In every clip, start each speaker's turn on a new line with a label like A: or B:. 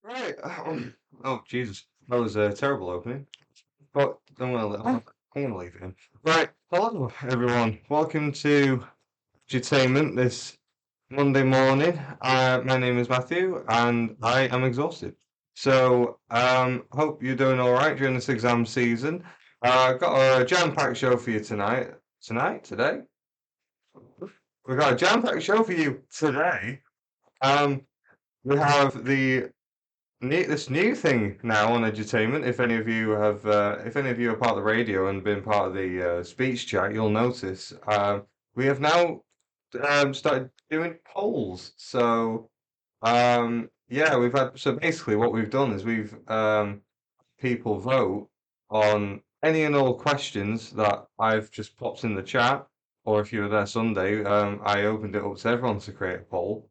A: Right. Oh, Jesus. That was a terrible opening. But I'm gonna leave it in. Right. Hello, everyone. Welcome to Edutainment this Monday morning. My name is Matthew, and I am exhausted. So, hope you're doing all right during this exam season. Got a jam-packed show for you tonight. Today? We've got a jam-packed show for you today. Um, we have this new thing now on edutainment. If any of you are part of the radio and been part of the speech chat, you'll notice we have now started doing polls. So yeah, we've had. So basically, what we've done is we've people vote on any and all questions that I've just popped in the chat, or if you were there Sunday, I opened it up to everyone to create a poll.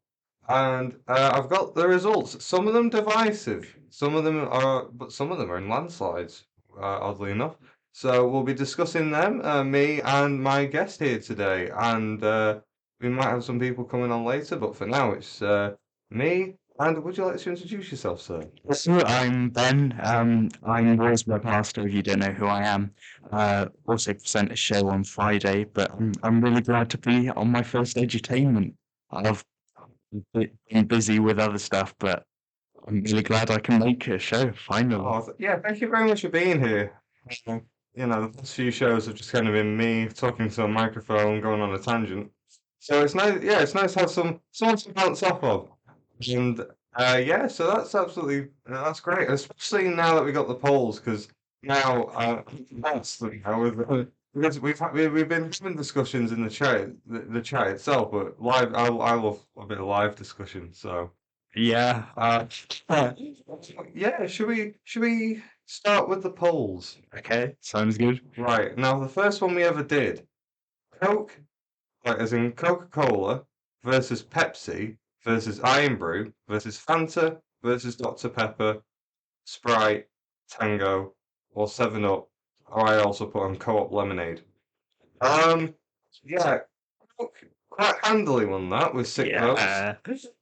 A: And I've got the results. Some of them divisive, but some of them are in landslides, oddly enough. So we'll be discussing them, me and my guest here today, and we might have some people coming on later. But for now, it's me. And would you like to introduce yourself, sir?
B: So I'm Ben. I'm Rosebery Pastor, if you don't know who I am. Also present a show on Friday, but I'm really glad to be on my first edutainment. I've been busy with other stuff, but I'm really glad I can make a show finally.
A: Oh, yeah, thank you very much for being here. You know, the past few shows have just kind of been me talking to a microphone, going on a tangent. So it's nice, yeah, it's nice to have someone to bounce off of. And yeah, so that's great, especially now that we got the polls, because now that's the now because we've been having discussions in the chat itself, but live I love a bit of live discussion. So
B: Yeah.
A: yeah, should we start with the polls?
B: Okay. Sounds good.
A: Right. Now the first one we ever did, Coke, like as in Coca-Cola versus Pepsi versus Iron Brew versus Fanta versus Dr. Pepper, Sprite, Tango, or 7 Up, or I also put on Co-op Lemonade. Um, yeah, Coke quite handily won that with 6 votes.
B: Yeah.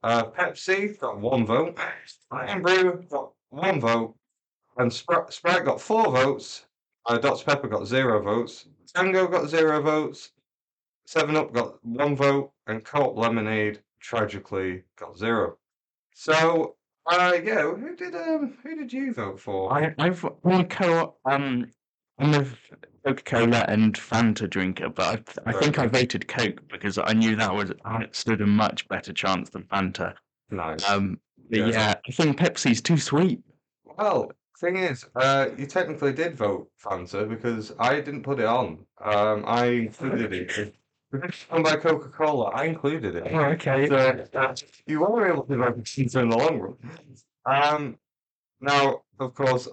A: Pepsi got 1 vote. Iron Brew got 1 vote. And Sprite got 4 votes. Dr. Pepper got 0 votes. Tango got 0 votes. 7 Up got 1 vote. And Co-op Lemonade tragically got 0. So, yeah, who did you vote for?
B: I've won co-op. I'm a Coca-Cola and Fanta drinker, but I think I voted Coke because I knew that stood a much better chance than Fanta.
A: Nice.
B: But yeah, I think Pepsi's too sweet.
A: Well, thing is, you technically did vote Fanta because I didn't put it on. I included it. Because it's by Coca-Cola, I included it.
B: Oh, okay.
A: So you were able to vote Fanta in the long run. Now, of course,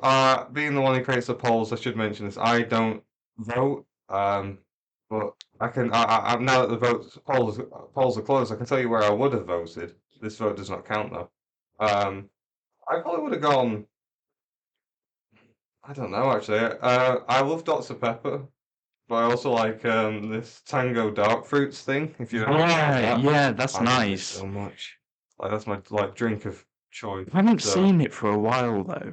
A: being the one who creates the polls, I should mention this. I don't vote, but I can. Now that the polls are closed, I can tell you where I would have voted. This vote does not count though. I probably would have gone. I don't know actually. I love Dr. Pepper, but I also like this Tango Dark Fruits thing. If you ever tried
B: Yeah,
A: that,
B: yeah, that's
A: I love it
B: nice.
A: so much. Like that's my drink of choice.
B: I haven't
A: So
B: seen it for a while though.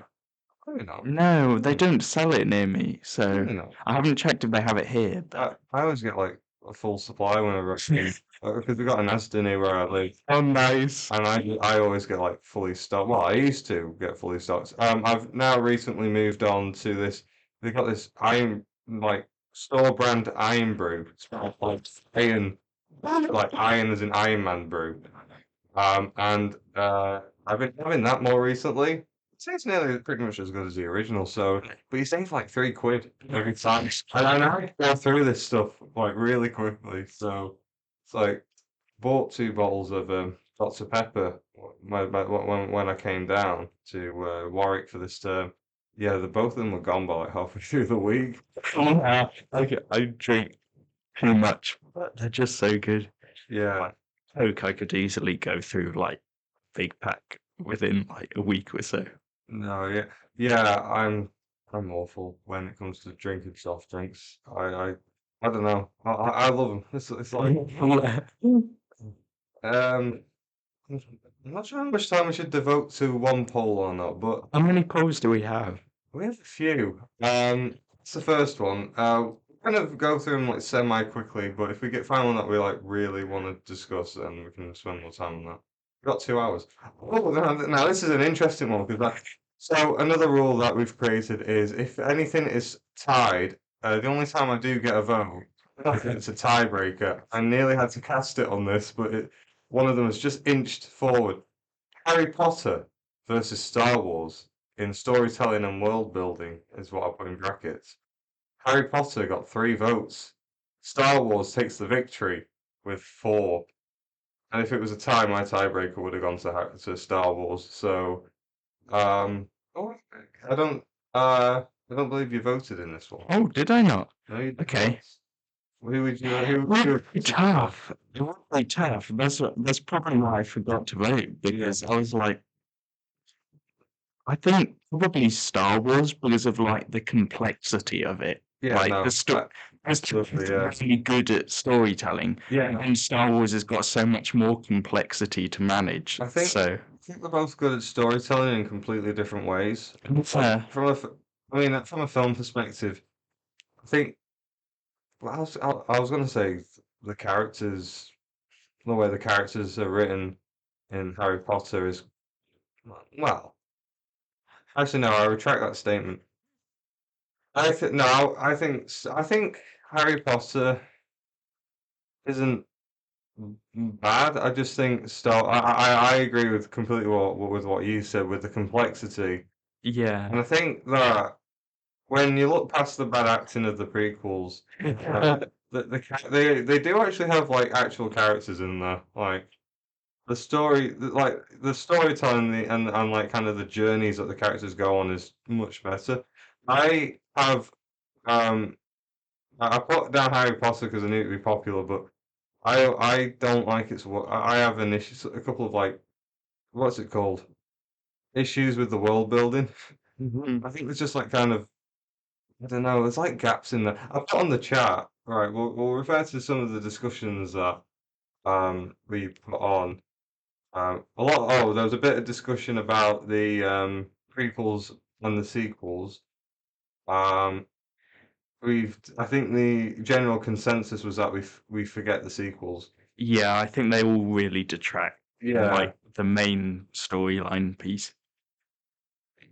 A: probably not.
B: No, they don't sell it near me, so
A: Probably not.
B: I haven't checked if they have it here. But
A: I always get like a full supply whenever I see because we got an Asda near where I live,
B: oh, nice.
A: and I always get like fully stocked. Well, I used to get fully stocked. I've now recently moved on to this. They got this iron like store brand Iron Brew. It's like iron, like iron as in Iron Man brew. And I've been having that more recently. It's nearly pretty much as good as the original, so but you save like £3 every time. And I know how to go through this stuff like really quickly. So it's like bought 2 bottles of Dr. Pepper when I came down to Warwick for this term. Yeah, both of them were gone by like halfway through the week.
B: Yeah, I drink too much, but they're just so good.
A: Yeah.
B: Coke, I could easily go through like big pack within like a week or so.
A: No, yeah. I'm awful when it comes to drinking soft drinks. I don't know. I love them. It's like um I'm not sure how much time we should devote to one poll or not, but
B: How many polls do we have?
A: we have a few. It's the first one. Kind of go through them like semi quickly, but if we find one that we like really want to discuss, then we can spend more time on that. We've got 2 hours. Oh, now this is an interesting one because so another rule that we've created is if anything is tied, the only time I do get a vote, it's a tiebreaker. I nearly had to cast it on this, but one of them has just inched forward. Harry Potter versus Star Wars in storytelling and world building is what I put in brackets. Harry Potter got 3 votes. Star Wars takes the victory with 4. And if it was a tie, my tiebreaker would have gone to Star Wars. So, oh, I don't believe you voted in this one.
B: Oh, did I not?
A: No, you did
B: Okay.
A: not. Who would you? Who?
B: Really tough. It was really tough. That's probably why I forgot to vote because I was like, I think probably Star Wars because of like the complexity of it.
A: Yeah,
B: Like
A: no,
B: the story
A: absolutely, yeah.
B: really good at storytelling,
A: Yeah,
B: and Star Wars has got so much more complexity to manage.
A: I think
B: So
A: I think they're both good at storytelling in completely different ways.
B: fair.
A: I mean, from a film perspective, I think I was going to say the characters, the way the characters are written in Harry Potter is well. Actually, no, I retract that statement. I think no, I think Harry Potter isn't bad. I just think I agree with completely with what you said with the complexity, and
B: Yeah.
A: I think that when you look past the bad acting of the prequels, they do actually have like actual characters in there. Like like the storytelling and like kind of the journeys that the characters go on is much better. I have um I put down Harry Potter because I knew it'd be popular, but I don't like its what I have an issue a couple of like what's it called issues with the world building.
B: Mhm.
A: I think there's just like kind of I don't know. There's like gaps in there. I've put on the chat. Right. We'll refer to some of the discussions that we put on. A lot. Oh, there was a bit of discussion about the prequels and the sequels. Um, I think the general consensus was that we forget the sequels.
B: Yeah, I think they all really detract from
A: Yeah.
B: like the main storyline piece.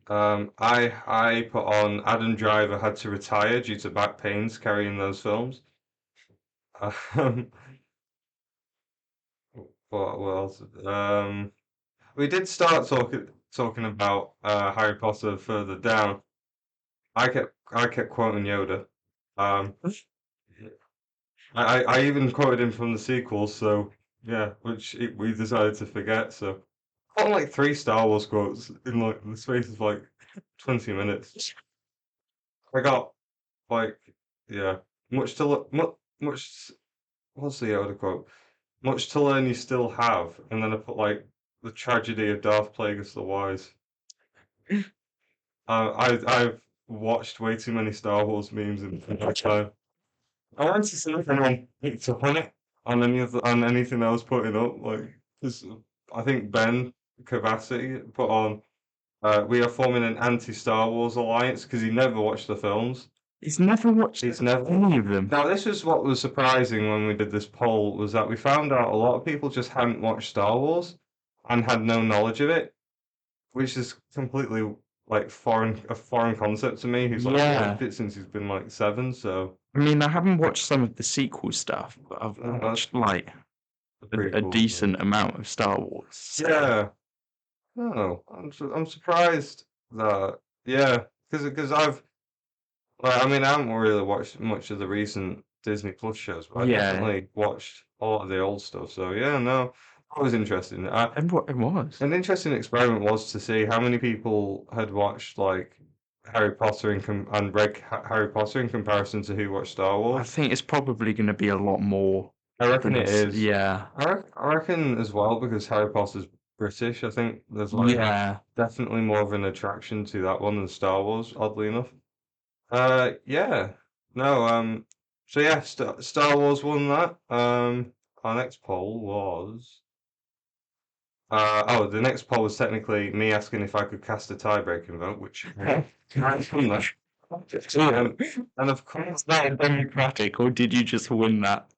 A: I put on Adam Driver had to retire due to back pains carrying those films. Um, what else? We did start talking about Harry Potter further down. I kept quoting Yoda. Um, I even quoted him from the sequels, so yeah, we decided to forget. So I got like 3 Star Wars quotes in like the space of like 20 minutes. I got like yeah, much to look, much. What's the Yoda quote? Much to learn you still have, and then I put like the tragedy of Darth Plagueis the Wise. I've watched way too many Star Wars memes in my time. I wanted to see if anyone picked up on it on anything I was putting up. Like, 'cause I think Ben Cavassi put on. We are forming an anti-Star Wars alliance because he never watched the films.
B: He's never watched
A: He's never.
B: any of them.
A: Now, this is what was surprising when we did this poll was that we found out a lot of people just hadn't watched Star Wars and had no knowledge of it, which is completely like a foreign concept to me. Who's like
B: Yeah.
A: watched it since he's been like 7, so
B: I mean, I haven't watched some of the sequel stuff, but I've
A: that's
B: watched like
A: the
B: a
A: prequels.
B: decent amount of Star Wars. So,
A: Yeah. Oh, I'm surprised that yeah, because I've like I mean I haven't really watched much of the recent Disney Plus shows, but I
B: yeah,
A: definitely watched a lot of the old stuff. So yeah, no, that was interesting.
B: and what it was.
A: An interesting experiment was to see how many people had watched like Harry Potter and read Harry Potter in comparison to who watched Star
B: I
A: Wars.
B: think it's probably going to be a lot more
A: I reckon
B: than
A: it
B: us.
A: is.
B: Yeah,
A: I reckon as well because Harry Potter's British. I think there's like
B: yeah.
A: definitely more of an attraction to that one than Star Wars, oddly enough. Yeah. No, so yeah, Star Wars won that. Our next poll was Oh, the next poll was technically me asking if I could cast a tie-breaking vote, which I've done that. And of course,
B: Is that democratic, or did you just win that?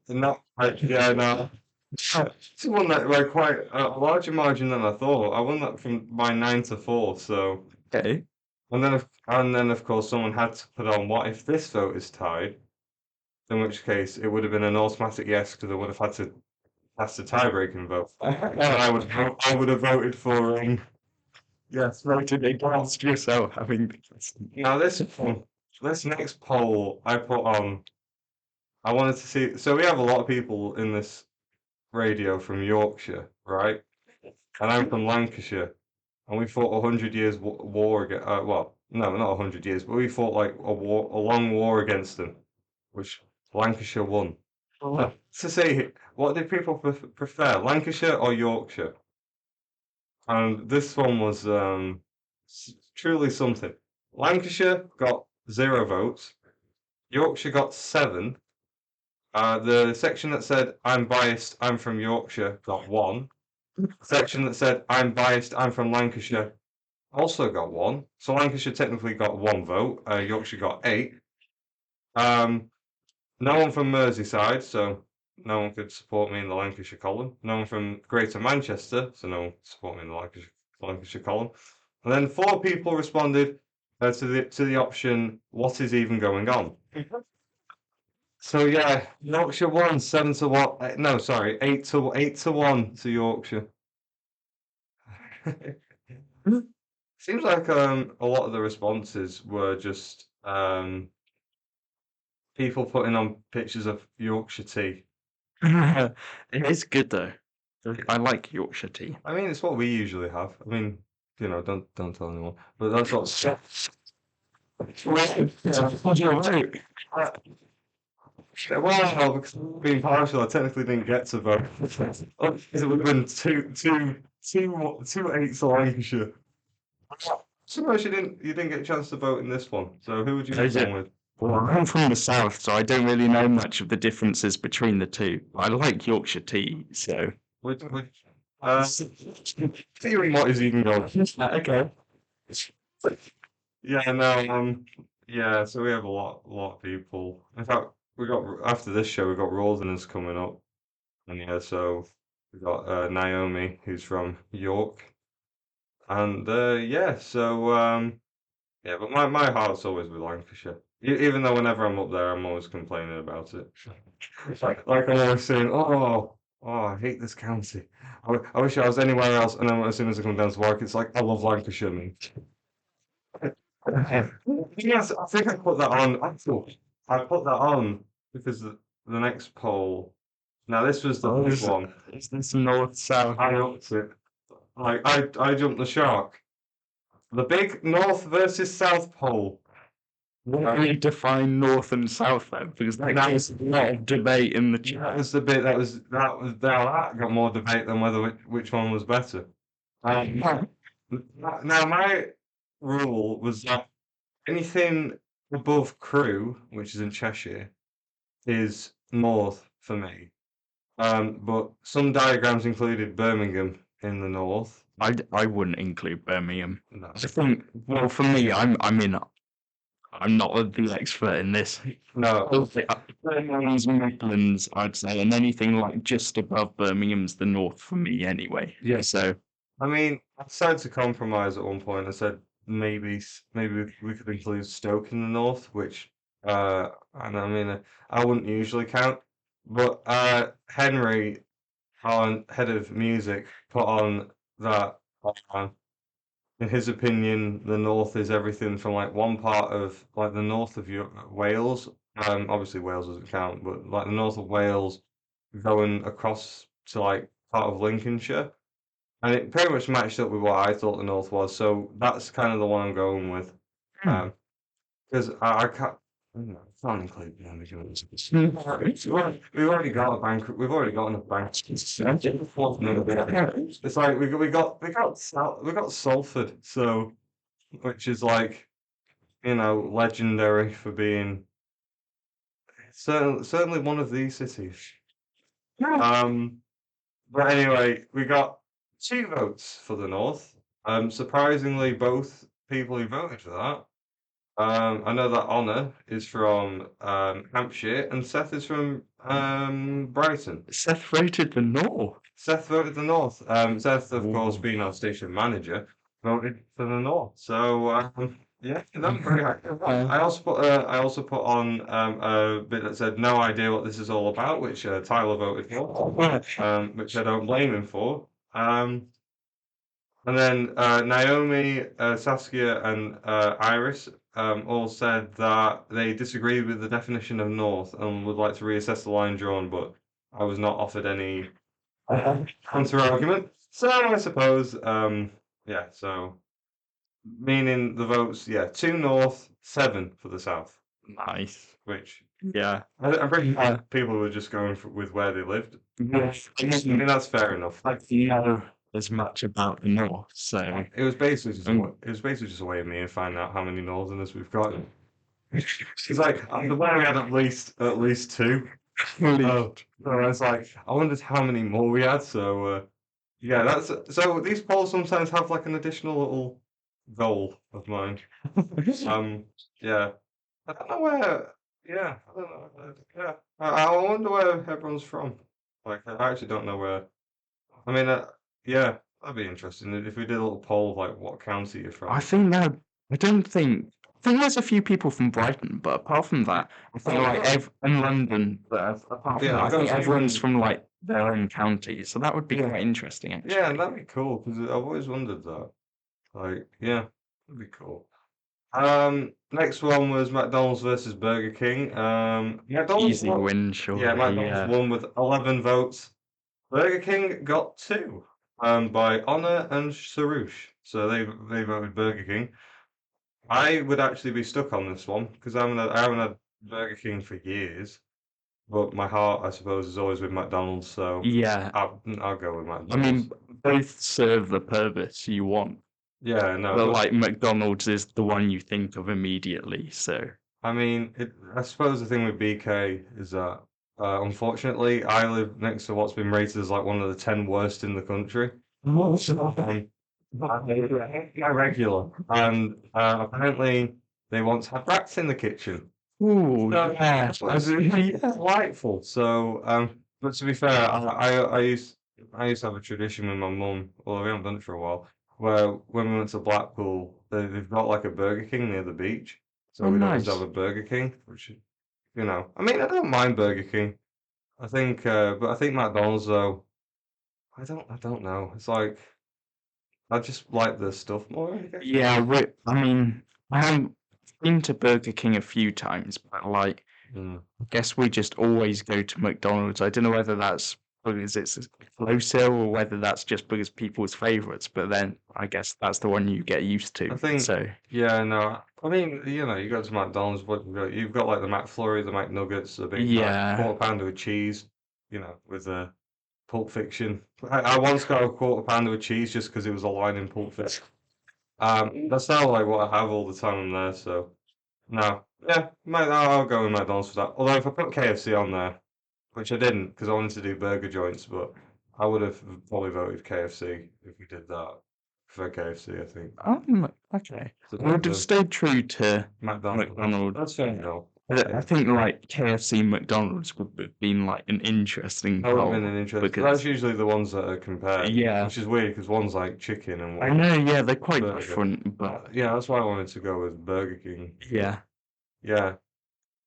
A: not yeah, no. It's won that by quite a larger margin than I thought. I won that from by 9-4. So,
B: Okay.
A: and then of course someone had to put on what if this vote is tied? In which case it would have been an automatic yes because I would have had to cast a tie-breaking vote. And I would have voted for
B: Yes, voted against yourself having the question.
A: now this next poll I put on. I wanted to see. So we have a lot of people in this radio from Yorkshire, right? And I'm from Lancashire, and we fought 100 years war against. Well, no, not 100 years, but we fought like a long war against them, which Lancashire won. To see what did people prefer, Lancashire or Yorkshire? And this one was truly something. Lancashire got 0 votes. Yorkshire got 7. The section that said I'm biased, I'm from Yorkshire got 1. Section that said I'm biased, I'm from Lancashire also got 1. So Lancashire technically got 1 vote. Yorkshire got 8. No one from Merseyside, so no one could support me in the Lancashire column. No one from Greater Manchester, so no one could support me in the Lancashire column. And then 4 people responded to the option, what is even going on? So yeah, Yorkshire won 7-1. No, sorry, 8-1 to Yorkshire. Seems like a lot of the responses were just people putting on pictures of Yorkshire tea.
B: It is good though. I like Yorkshire tea.
A: I mean, it's what we usually have. I mean, don't tell anyone. But that's what. Well, because being partial, I technically didn't get to vote. Because it would have been two eights to Lancashire. Suppose you didn't get a chance to vote in this one. So who would you have gone with?
B: Well, I'm from the south, so I don't really know much of the differences between the two. I like Yorkshire tea, so.
A: Feeling what is even going?
B: Okay.
A: Yeah, no, yeah. So we have a lot of people. In fact, we got after this show, we got Rolderners coming up, and yeah, so we got Naomi, who's from York, and yeah, so yeah, but my heart's always with Lancashire. Even though whenever I'm up there, I'm always complaining about it. Like I'm always saying, I hate this county. I wish I was anywhere else. And then as soon as I come down to work, it's like I love Lancashire, man. Yes, I think I put that on. I put that on because the next poll. Now this was the big one.
B: Is this north south?
A: I upped it. Like I jumped the shark. The big north versus south poll.
B: What do you define north and south then? Because that was a lot of debate in the
A: That
B: chat.
A: was the bit that got more debate than whether which one was better. Now my rule was that anything above Crewe, which is in Cheshire, is north for me. But some diagrams included Birmingham in the north.
B: I wouldn't include Birmingham.
A: No.
B: I think, well, for me, I'm not the expert in this.
A: No.
B: Birmingham's Midlands, I'd say, and anything like just above Birmingham's the north for me anyway.
A: Yeah.
B: So
A: I mean, I decided to compromise at one point. I said maybe we could include Stoke in the north, which and I mean I wouldn't usually count, but Henry, our head of music, put on that. Uh, in his opinion, the north is everything from like one part of like the north of Wales. Obviously Wales doesn't count, but like the north of Wales going across to like part of Lincolnshire. And it pretty much matched up with what I thought the North was, so that's kind of the one I'm going with. Because I can't, I can't include Birmingham. We've already got a bank. We've already got enough banks. It's like we got Salford, so which is like legendary for being certainly one of these cities. But anyway, we got 2 votes for the North. Surprisingly, both people who voted for that. I know that Honor is from Hampshire and Seth is from Brighton.
B: Seth voted the North.
A: Seth voted the North. Seth, of course,
B: Ooh.
A: being our station manager, voted for the North. So yeah, I'm very happy with that. I also put on a bit that said no idea what this is all about, which Tyler voted for, which I don't blame him for. And then Naomi, Saskia, and Iris all said that they disagreed with the definition of North and would like to reassess the line drawn, but I was not offered any counter argument. So I suppose, yeah, so meaning the votes, yeah, 2 North, 7 for the South,
B: Nice.
A: which
B: Yeah.
A: I'm pretty sure people were just going with where they lived.
B: Yes.
A: I mean, that's fair enough.
B: Like you know as much about the North, so
A: It was basically just
B: Mm.
A: it was basically just a way of me and finding out how many Northerners we've got. She's like, I'm aware we had at least 2. So I was like, I wondered how many more we had. So yeah, that's so these polls sometimes have like an additional little goal of mine. Yeah, I don't know where. Yeah, I don't know. Yeah, I wonder where everyone's from. Like, I actually don't know where. I mean, yeah, that'd be interesting if we did a little poll of like what county you're from.
B: I think that I think there's a few people from Brighton, but apart from that, I think
A: Oh,
B: like
A: yeah.
B: in London, but apart from
A: Yeah,
B: that, I
A: I've got
B: think
A: some
B: everyone's
A: friends.
B: from like their own county, so that would be
A: Yeah.
B: quite interesting
A: Yeah,
B: actually.
A: that'd be cool because I've always wondered that. Like, yeah, that'd be cool. Next one was McDonald's versus Burger King. McDonald's
B: Easy
A: won.
B: win,
A: Yeah,
B: surely.
A: McDonald's
B: Yeah.
A: won with 11 votes. Burger King got 2. By Honor and Sarush. So they voted Burger King. I would actually be stuck on this one because I haven't had Burger King for years. But my heart, I suppose, is always with McDonald's. So
B: Yeah.
A: I'll go with
B: I
A: McDonald's.
B: mean, both serve the purpose you want,
A: Yeah, no,
B: but
A: but
B: like McDonald's is the one you think of immediately, so.
A: I mean, I suppose the thing with BK is that, unfortunately, I live next to what's been rated as like one of the 10 worst in the country. Irregular. And apparently, they once had rats in the kitchen.
B: Ooh,
A: So,
B: yeah.
A: it's delightful. So, but to be fair, I used to have a tradition with my mum, although we haven't done it for a while, where when we went to Blackpool, they've got like a Burger King near the beach. So
B: Oh,
A: we'd always have
B: nice.
A: a Burger King, which, I mean, I don't mind Burger King. I think, but I think McDonald's though, I don't know. It's like, I just like the stuff more, I guess.
B: Yeah, I mean, I haven't been to Burger King a few times, but like,
A: Mm.
B: I guess we just always go to McDonald's. I don't know whether that's because it's closer or whether that's just because people's favorites, but then I guess that's the one you get used
A: I
B: to.
A: think,
B: So,
A: yeah, no. I mean, you go to McDonald's, what you've got like the McFlurry, the McNuggets, the Big Mac,
B: yeah.
A: quarter pounder with cheese, with Pulp Fiction. I once got a quarter pounder with cheese just because it was a line in Pulp Fiction. That's not like what I have all the time I'm there, so no. Yeah, I'll go with McDonald's for that. Although if I put KFC on there, which I didn't because I wanted to do burger joints, but I would have probably voted KFC if we did that. For KFC, I think.
B: Okay.
A: So
B: I would have
A: the
B: stayed true to
A: McDonald's.
B: McDonald's.
A: That's fair enough.
B: I think like KFC McDonald's would have been like an interesting
A: That would have been
B: poll
A: an interest. That's
B: because
A: usually the ones that are compared,
B: yeah,
A: which is weird because one's like chicken and
B: I
A: one's
B: know, yeah, they're quite
A: burger.
B: different, but
A: Yeah, that's why I wanted to go with Burger King.
B: yeah.
A: Yeah.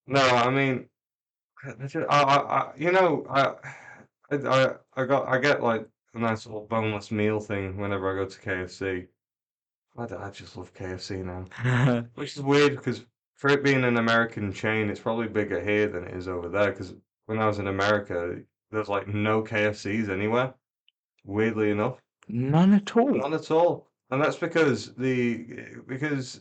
A: No, I mean, I get like a nice little boneless meal thing whenever I go to KFC. I just love KFC now, which is weird because for it being an American chain, it's probably bigger here than it is over there. Because when I was in America, there's like no KFCs anywhere. Weirdly enough,
B: None at all.
A: none at all. And that's because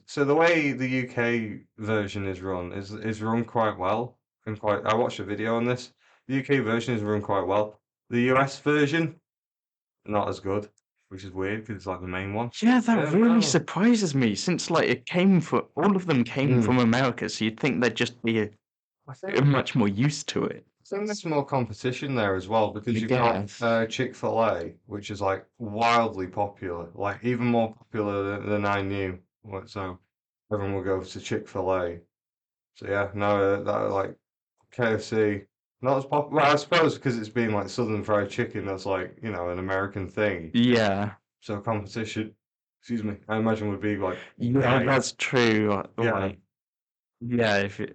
A: so the way the UK version is run is run quite well and quite. I watched a video on this. The UK version is run quite well. The US version not as good, which is weird because it's like the main one.
B: Yeah, that
A: Yeah,
B: really
A: no.
B: surprises me since like all of them came
A: Mm.
B: from America, so you'd think they'd just be
A: I think
B: much more used to it.
A: think there's more competition there as well because
B: I
A: you've got
B: guess.
A: Chick-fil-A, which is like wildly popular, like even more popular than I knew. So everyone will go to Chick-fil-A. So yeah, no, that like KFC, not as popular. Well, I suppose because it's been like Southern Fried Chicken, that's like, an American thing.
B: Yeah.
A: So competition, excuse me, I imagine would be like
B: Yeah,
A: high.
B: that's true.
A: Yeah.
B: Like, yeah, if you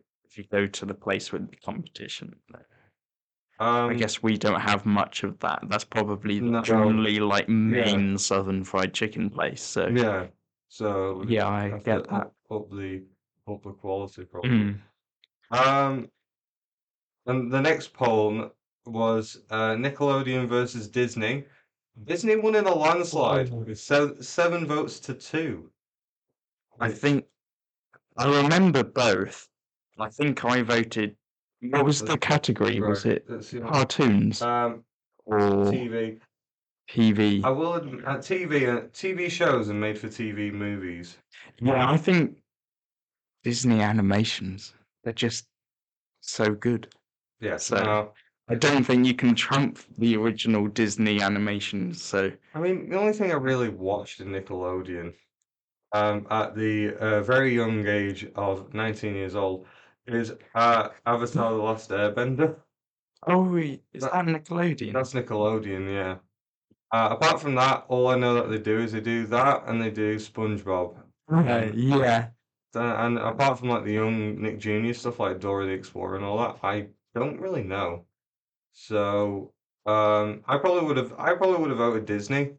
B: go to the place with the competition, I
A: Um,
B: guess we don't have much of that. That's probably the
A: no,
B: only like
A: yeah,
B: main Southern fried chicken place. So
A: yeah. So we
B: yeah, I
A: have to
B: get that.
A: up the quality probably.
B: Mm.
A: Um, and the next poll was Nickelodeon versus Disney. Disney won in a landslide with 7 votes to 2.
B: I
A: Which
B: think I remember both. I think I voted. What was the category? Was
A: right?
B: it
A: Let's see.
B: cartoons
A: Um,
B: or
A: TV. I
B: TV?
A: will admit, TV shows and made for TV movies.
B: Yeah, I think Disney animations. They're just so good.
A: Yeah,
B: So
A: no.
B: I don't think you can trump the original Disney animations. So
A: I mean, the only thing I really watched in Nickelodeon, at the very young age of 19 years old, is Avatar: The Last Airbender.
B: oh, is
A: That
B: that Nickelodeon?
A: that's Nickelodeon, yeah. Apart from that, all I know that they do is they do that and they do SpongeBob.
B: Yeah.
A: And apart from like the young Nick Jr. stuff like Dora the Explorer and all that, I don't really know. So I probably would have voted Disney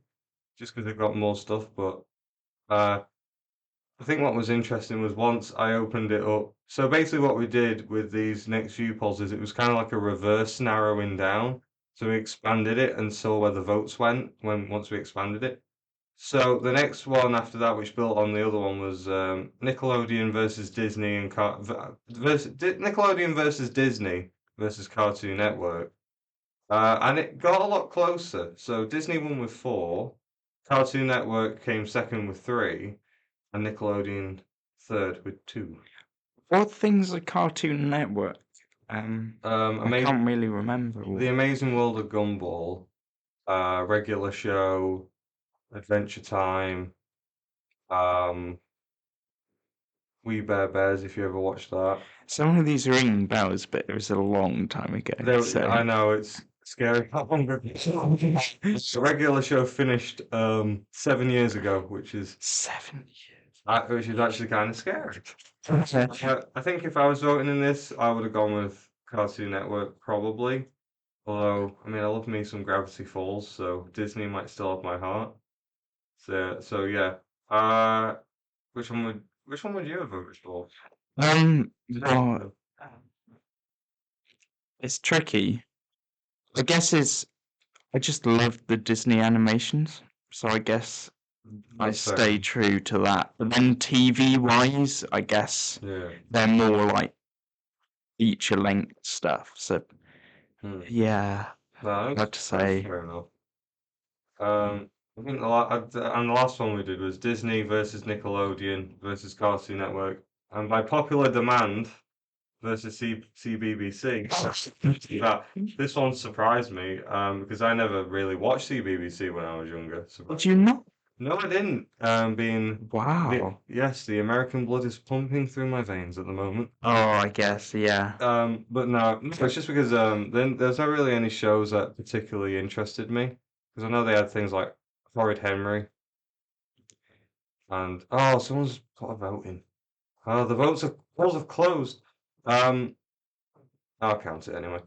A: just because they've got more stuff. But uh, I think what was interesting was once I opened it up. So basically, what we did with these next few polls is it was kind of like a reverse narrowing down. So we expanded it and saw where the votes went once we expanded it. So the next one after that, which built on the other one, was Nickelodeon versus Disney and Nickelodeon versus Disney versus Cartoon Network, and it got a lot closer. So Disney won with 4, Cartoon Network came second with 3, and Nickelodeon third with 2.
B: What things are Cartoon Network? I
A: Amazing,
B: can't really remember
A: The
B: all.
A: Amazing World of Gumball, Regular Show, Adventure Time, um, We Bare Bears, if you ever watched that.
B: Some of these ring bells, but it was a long time ago.
A: There,
B: So
A: I know it's scary how long the regular show finished 7 years ago, which is
B: 7 years.
A: which is actually kind of scary.
B: Okay.
A: I think if I was voting in this, I would have gone with Cartoon Network probably. Although, I mean, I love me some Gravity Falls, so Disney might still have my heart. So yeah. Which one would you have voted for?
B: Well, it's tricky. I guess I just love the Disney animations, so I guess I
A: That's fair
B: stay
A: enough.
B: true to that. But then TV wise, I guess
A: Yeah.
B: they're more like feature length stuff. So
A: Hmm.
B: yeah,
A: No,
B: hard to
A: that's
B: say.
A: fair enough. I think and the last one we did was Disney versus Nickelodeon versus Cartoon Network, and by popular demand versus CBBC. That this one surprised me, because I never really watched CBBC when I was younger.
B: Did you not?
A: No, I didn't.
B: Wow.
A: Yes, the American blood is pumping through my veins at the moment.
B: Oh, I guess, yeah.
A: But no, it's just because then there's not really any shows that particularly interested me because I know they had things like Horrid Henry and someone's put a vote in. Oh, the polls have closed. Um, I'll count it anyway.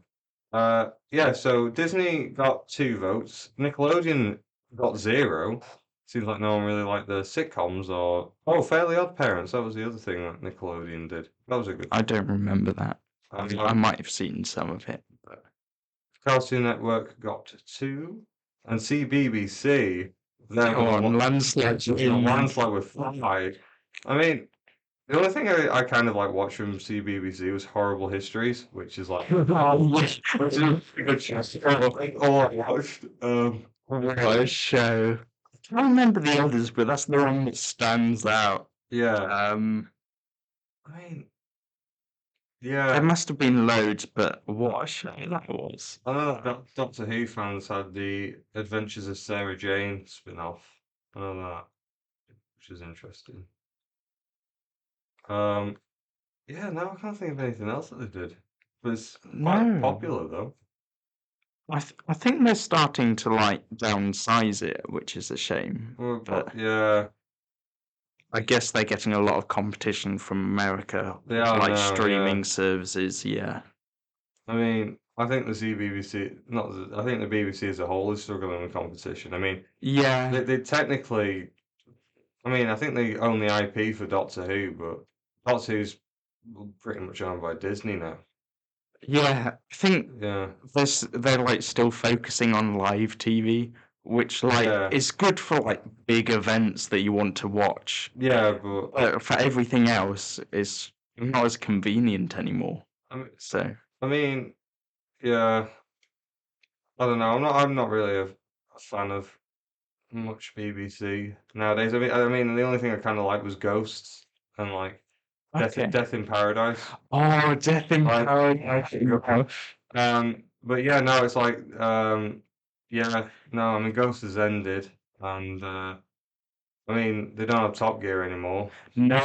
A: Yeah, so Disney got 2 votes. Nickelodeon got 0. Seems like no one really liked the sitcoms or Fairly Odd Parents. That was the other thing that Nickelodeon did. That was a good
B: I
A: one.
B: don't remember that. I
A: Um,
B: might have seen some of it. But
A: Cartoon Network got 2, and CBBC then
B: go on, landslide
A: in a
B: win.
A: landslide with 5. I mean, the only thing I kind of like watched from CBBC was Horrible Histories, which is like which is a pretty good show. All I watched.
B: What a show. I can't remember the others, but that's the one that stands out.
A: Yeah.
B: Um,
A: I mean, Yeah,
B: There must have been loads, but what a show that was.
A: I know that Doctor Who fans had the Adventures of Sarah Jane spin-off. I know that, which is interesting. Um, yeah, no, I can't think of anything else that they did. But it's quite
B: No.
A: popular though.
B: I think they're starting to like downsize it, which is a shame.
A: Well,
B: But
A: yeah,
B: I guess they're getting a lot of competition from America,
A: they are
B: like
A: now. Yeah,
B: streaming services. Yeah.
A: I mean, I think the CBBC, not, I think the BBC as a whole is struggling with competition. I mean,
B: Yeah.
A: they technically, I mean, I think they own the IP for Doctor Who, but Doctor Who's pretty much owned by Disney now.
B: Yeah. I think
A: Yeah,
B: they're like still focusing on live TV, which like
A: yeah,
B: is good for like big events that you want to watch.
A: yeah, but
B: But for everything else, it's not as convenient anymore.
A: I mean,
B: So
A: I mean, yeah, I don't know. I'm not really a fan of much BBC nowadays. I mean, the only thing I kind of liked was Ghosts and like
B: okay.
A: Death in Paradise.
B: Oh, Death in
A: Like,
B: Paradise.
A: but yeah, no, it's like, yeah, no, I mean, Ghosts has ended, and I mean, they don't have Top Gear anymore.
B: No,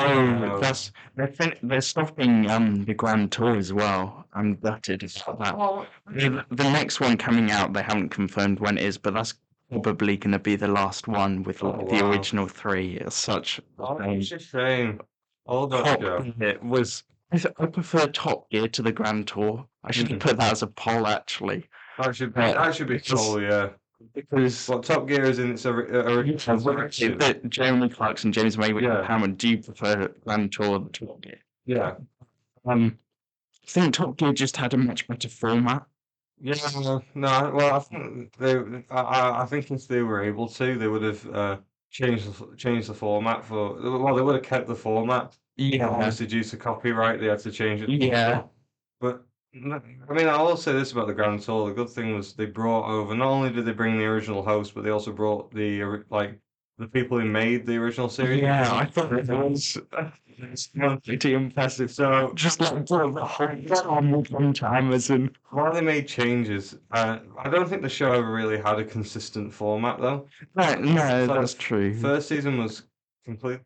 A: So,
B: they're stopping the Grand Tour as well. I'm gutted about that.
A: oh,
B: The next one coming out, they haven't confirmed when it is, but that's probably going to be the last one with
A: oh
B: like the
A: wow,
B: original three. It's such
A: oh,
B: a
A: it's a shame. I love that
B: Top
A: show.
B: Gear was. I prefer Top Gear to the Grand Tour. I should
A: Mm,
B: put that as a poll actually.
A: that should be
B: Because
A: cool, yeah.
B: because
A: What Top Gear is in its original direction.
B: that Jeremy Clarkson, James May,
A: Yeah,
B: Hammond, do you prefer Grand Tour or Top Gear?
A: yeah.
B: I think Top Gear just had a much better format.
A: Yeah, no, well, I think I think if they were able to, they would have changed the format for. Well, they would have kept the format. But
B: Yeah,
A: obviously, due to copyright, they had to change it.
B: yeah,
A: But I mean, I will say this about the Grand Tour. The good thing was they brought over. Not only did they bring the original host, but they also brought like the people who made the original series.
B: yeah. I thought it was pretty impressive.
A: So
B: Just like the whole time would come to Amazon.
A: while they made changes, I don't think the show ever really had a consistent format though.
B: No, no,
A: So
B: that's true.
A: first season was complete.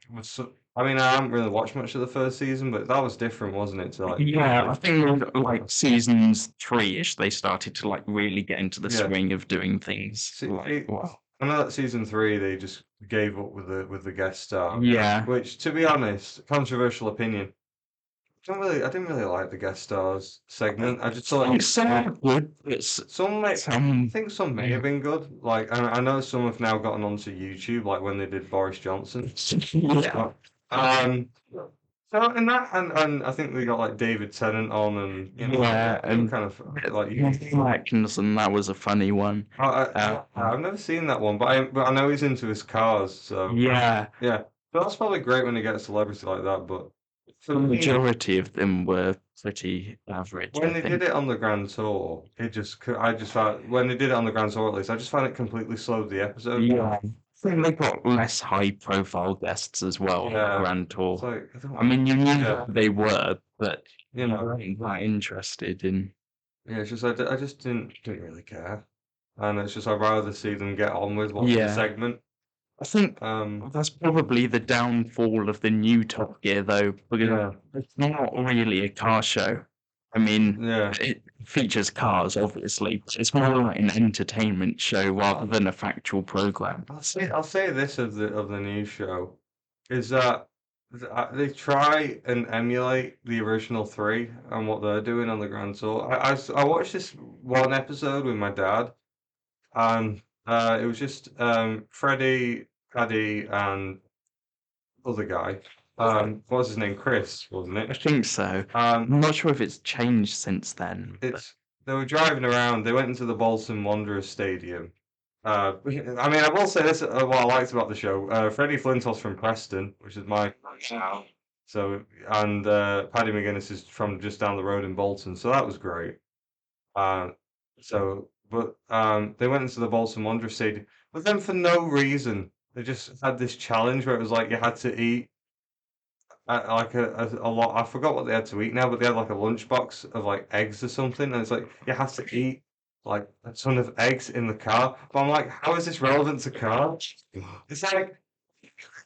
A: I mean, I haven't really watched much of the first season, but that was different, wasn't it? To like,
B: Yeah, I think like seasons three-ish, they started to like really get into the
A: yeah.
B: swing of doing things.
A: See,
B: Like, wow.
A: I know that season three they just gave up with the guest star,
B: Yeah.
A: which, to be honest, controversial opinion. I didn't really like the guest stars segment. I just
B: I think
A: thought
B: some are good, but I
A: think some may have been good. Like, I know some have now gotten onto YouTube, like when they did Boris Johnson.
B: yeah.
A: Um, so and that and I think they got like David Tennant on, and
B: Yeah,
A: they were
B: and
A: kind of like
B: Atkinson, that was a funny one.
A: I've never seen that one, but I know he's into his cars, so
B: Yeah,
A: yeah. But that's probably great when you get a celebrity like that. But for
B: the
A: me,
B: majority of them were pretty average, I
A: when they did
B: think.
A: it on the Grand Tour, I just found when they did it on the Grand Tour at least, I just found it completely slowed the episode down.
B: Yeah, I think they got less high-profile guests as well on the
A: Yeah,
B: Grand
A: it's
B: Tour.
A: like I don't,
B: I mean, you knew
A: yeah,
B: who they were, but
A: you
B: you
A: know,
B: weren't that interested in.
A: yeah. It's just I just didn't really care, and it's just I'd rather see them get on with watching the
B: Yeah,
A: segment.
B: I think
A: Um,
B: that's probably the downfall of the new Top Gear, though, because
A: yeah,
B: it's not really a car show. I mean,
A: yeah.
B: it features cars, obviously, but it's more like an entertainment show rather than a factual program.
A: I'll say this of the new show is that they try and emulate the original three and what they're doing on the Grand Tour. I watched this one episode with my dad, and it was just Freddie, Paddy, and other guy. What was his name? Chris, wasn't
B: I
A: it?
B: think so.
A: Um,
B: I'm not sure if it's changed since then, but
A: it's they were driving around. They went into the Bolton Wanderers Stadium. I mean, I will say this: what I liked about the show, Freddie Flintoff's from Preston, which is my town. So, and Paddy McGuinness is from just down the road in Bolton, so that was great. Uh, but they went into the Bolton Wanderers Stadium, but then for no reason, they just had this challenge where it was like you had to eat like a lot. I forgot what they had to eat now, but they had like a lunchbox of like eggs or something, and it's like you have to eat like a ton of eggs in the car. But I'm like, how is this relevant to cars? It's like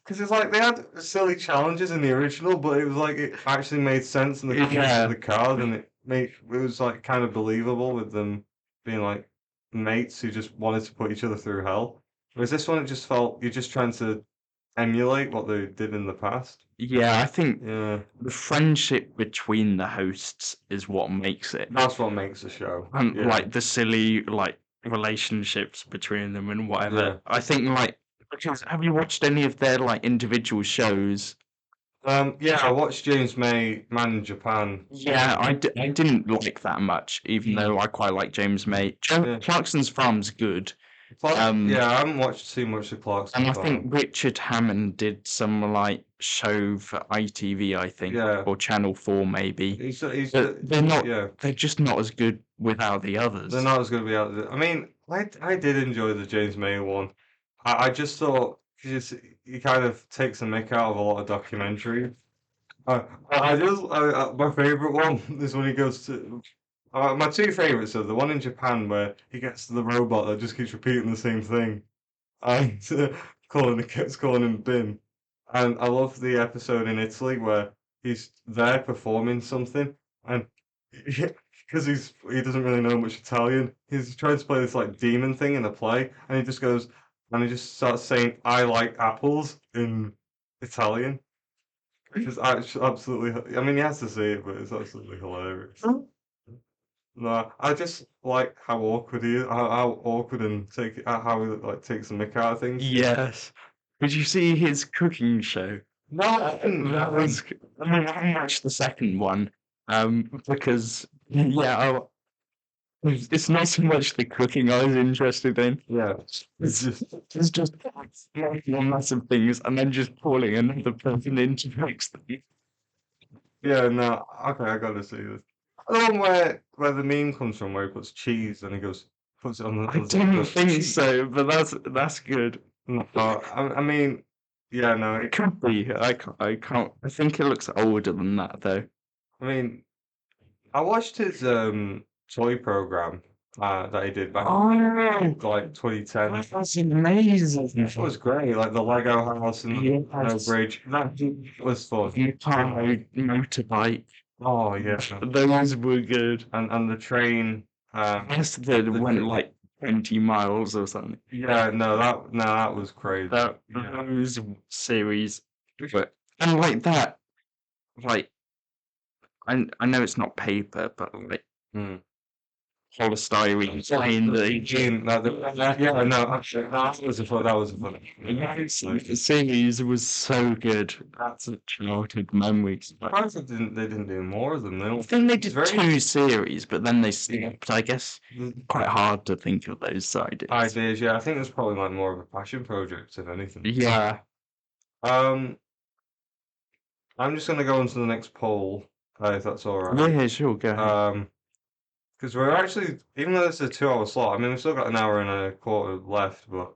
A: because it's like they had silly challenges in the original, but it was like it actually made sense in the context of
B: Yeah,
A: the cars, and it was like kind of believable with them being like mates who just wanted to put each other through hell. Whereas this one, it just felt you're just trying to emulate what they did in the past.
B: yeah. I think
A: Yeah,
B: the friendship between the hosts is what makes it.
A: that's what makes the show.
B: And
A: Yeah,
B: like the silly like relationships between them and whatever.
A: yeah.
B: I think like because have you watched any of their like individual shows?
A: Yeah, I watched James May, Man in Japan.
B: Yeah, I didn't like that much, even though I quite like James May.
A: Yeah,
B: Clarkson's Farm's good.
A: Yeah, I haven't watched too much of
B: And
A: Clarkson's
B: I
A: Farm.
B: think Richard Hammond did some like show for ITV, I think,
A: Yeah,
B: or Channel 4 maybe.
A: he's
B: But they're not
A: yeah.
B: they're just not as good without the
A: They're
B: others.
A: not as going to be out there. I mean, I did enjoy the James May one. I just thought he kind of takes a mick out of a lot of documentaries. My favorite one is when he goes to. My two favorites are the one in Japan where he gets the robot that just keeps repeating the same thing, and keeps calling him Bim. And I love the episode in Italy where he's there performing something, and because he doesn't really know much Italian, he's trying to play this like demon thing in a play, and he just goes and he just starts saying "I like apples" in Italian. Which is actually absolutely. I mean, he has to say it, but it's absolutely hilarious. No, I just like how awkward he is, how awkward and how he like takes the mick out of things.
B: Yes. Did you see his cooking show?
A: No, I didn't.
B: That was. I mean, I haven't watched the second one, because yeah, it's not so much the cooking I was interested in.
A: Yeah, it's
B: It's
A: just
B: it's just making on massive things and then just calling another person in to fix them.
A: yeah. No, okay, I gotta see this. The one where the meme comes from, where he puts cheese and he goes puts it on
B: I
A: the zip,
B: didn't
A: goes
B: think
A: cheese.
B: so, but that's good.
A: No, I mean, yeah, no.
B: It could be. I can't. I think it looks older than that though.
A: I mean, I watched his toy program that he did back
B: Oh,
A: in like 2010.
B: that's amazing.
A: It was great, like the Lego house and the
B: Yes.
A: bridge. That was fun.
B: You can't motorbike.
A: Oh yeah,
B: Those were good.
A: and the train.
B: Yes, that went like 20 miles or something.
A: Yeah, no, that was crazy. Yeah.
B: Those series, but and like that, like I know it's not paper, but like
A: Hmm.
B: polystyrene playing the
A: Yeah, no, actually, that was a fun.
B: the series was so good. That's a childhood memories.
A: Surprised they didn't do more of them. They
B: I
A: don't.
B: think they did
A: very-
B: 2 series, but then they stopped. I guess quite hard to think of those ideas.
A: Ideas, yeah. I think it was probably like more of a passion project, if anything.
B: Yeah.
A: Um, I'm just gonna go on to the next poll, if that's all right.
B: Yeah, sure, go ahead.
A: Because we're actually, even though this is a 2 hour slot, I mean, we've still got an hour and a quarter left, but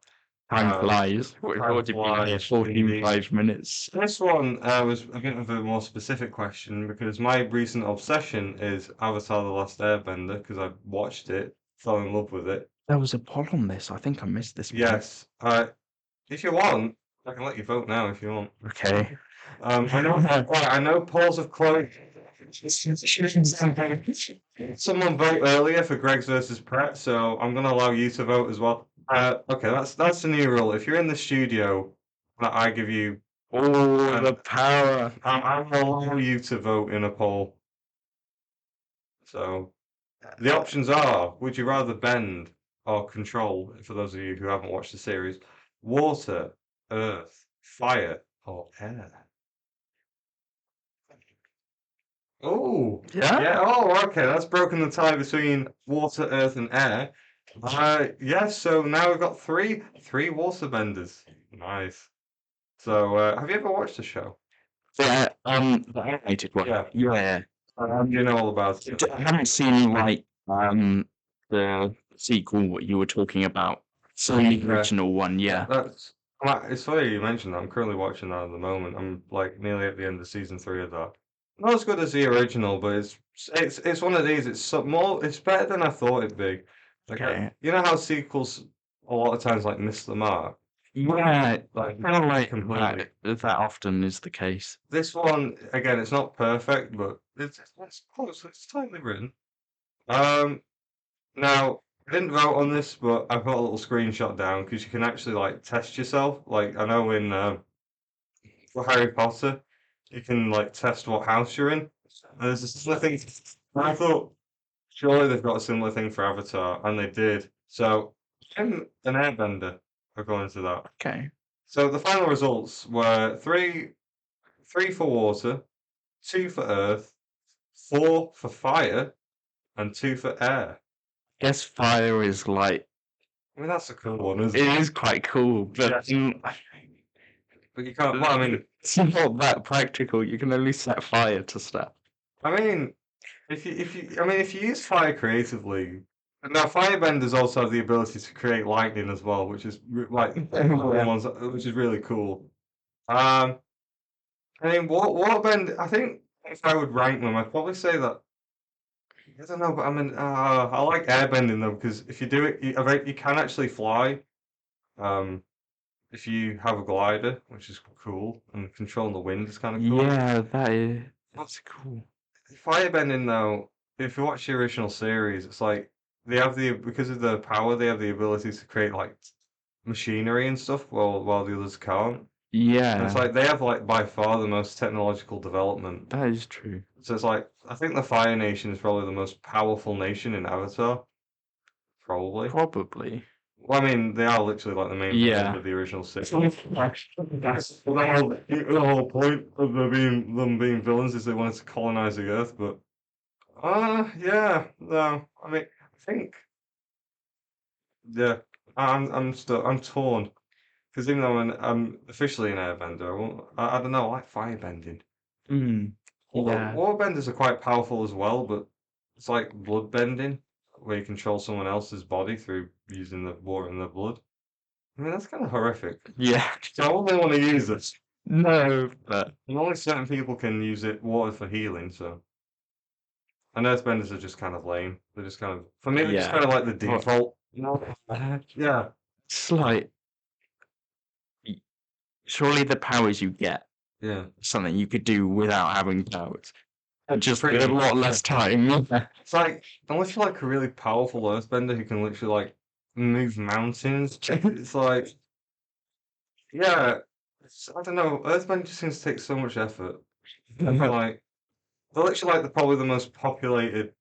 B: Time flies. We've
A: time
B: already been here
A: flies,
B: 45 minutes.
A: this one was a bit of a more specific question because my recent obsession is Avatar: The Last Airbender because I watched it, fell in love with it.
B: There was a poll on this. I think I missed this one.
A: Yes. If you want, I can let you vote now if you want.
B: Okay.
A: I know polls have closed. Someone vote earlier for Greg's versus Pret, so I'm going to allow you to vote as well. Okay, that's the new rule. If you're in the studio, I give you
B: Oh, the power.
A: I will allow you to vote in a poll. So the options are: would you rather bend or control? For those of you who haven't watched the series, water, earth, fire, or air. Oh,
B: Yeah?
A: yeah. Oh, okay. That's broken the tie between water, earth, and air. Yes. So now we've got three water benders. Nice. So, have you ever watched the show?
B: The animated one.
A: Yeah.
B: Yeah.
A: You know all about it.
B: I haven't seen like the sequel what you were talking about. So the
A: Yeah.
B: original one, yeah.
A: It's funny you mentioned that. I'm currently watching that at the moment. I'm like nearly at the end of season 3 of that. Not as good as the original, but it's one of these. It's better than I thought it'd be. Like
B: Okay.
A: you know how sequels a lot of times like miss the mark.
B: Yeah,
A: Like
B: kind of like
A: completely.
B: that often is the case.
A: This one again, it's not perfect, but it's close. It's tightly written. Um, Now I didn't vote on this, but I put a little screenshot down because you can actually like test yourself. Like I know in for Harry Potter, you can like test what house you're in. And there's a similar thing. I thought surely they've got a similar thing for Avatar, and they did. So I'm an airbender according to that.
B: Okay.
A: So the final results were three for water, two for earth, four for fire, and two for air.
B: Guess fire is like
A: I mean that's a cool one, isn't
B: it
A: it?
B: is quite cool, but
A: But you can't. Well, I mean,
B: it's not that practical. You can only set fire to stuff.
A: I mean, if you use fire creatively, now firebenders also have the ability to create lightning as well, which is like
B: Yeah.
A: ones, which is really cool. Um, I mean, waterbend. I think if I would rank them, I'd probably say that I don't know, but I mean, I like airbending though because if you do it, you can actually fly. Um, if you have a glider, which is cool, and controlling the wind is kind of cool.
B: Yeah, that's cool.
A: Firebending though, if you watch the original series, it's like they have because of the power, they have the ability to create like machinery and stuff while the others can't. And it's
B: Yeah,
A: like they have like by far the most technological development.
B: that is true.
A: So it's like I think the Fire Nation is probably the most powerful nation in Avatar, probably.
B: Probably.
A: Well, I mean, they are literally like the main villains
B: Yeah.
A: of the original series. That's the whole point of them being villains is they wanted to colonize the Earth, but yeah, no. I mean, I think, yeah, I'm torn because even though I'm officially an airbender, I don't know, I like firebending.
B: Mm. Yeah.
A: Waterbenders are quite powerful as well, but it's like blood bending, where you control someone else's body through using the water in the blood. I mean, that's kind of horrific.
B: Yeah.
A: So I wouldn't want to use it.
B: No, but
A: And only certain people can use it water for healing, so. And earthbenders are just kind of lame. They're just kind of, for me, they're just
B: yeah.
A: kind of like the
B: Well,
A: default. Yeah.
B: it's like y- surely the powers you get
A: Yeah.
B: something you could do without having powers. Just with
A: Pretty
B: a lot less time.
A: It's like, unless you're like a really powerful earthbender who can literally like move mountains, it's like, yeah, I don't know. Earthbender just seems to take so much effort. Like, they're literally like probably the most populated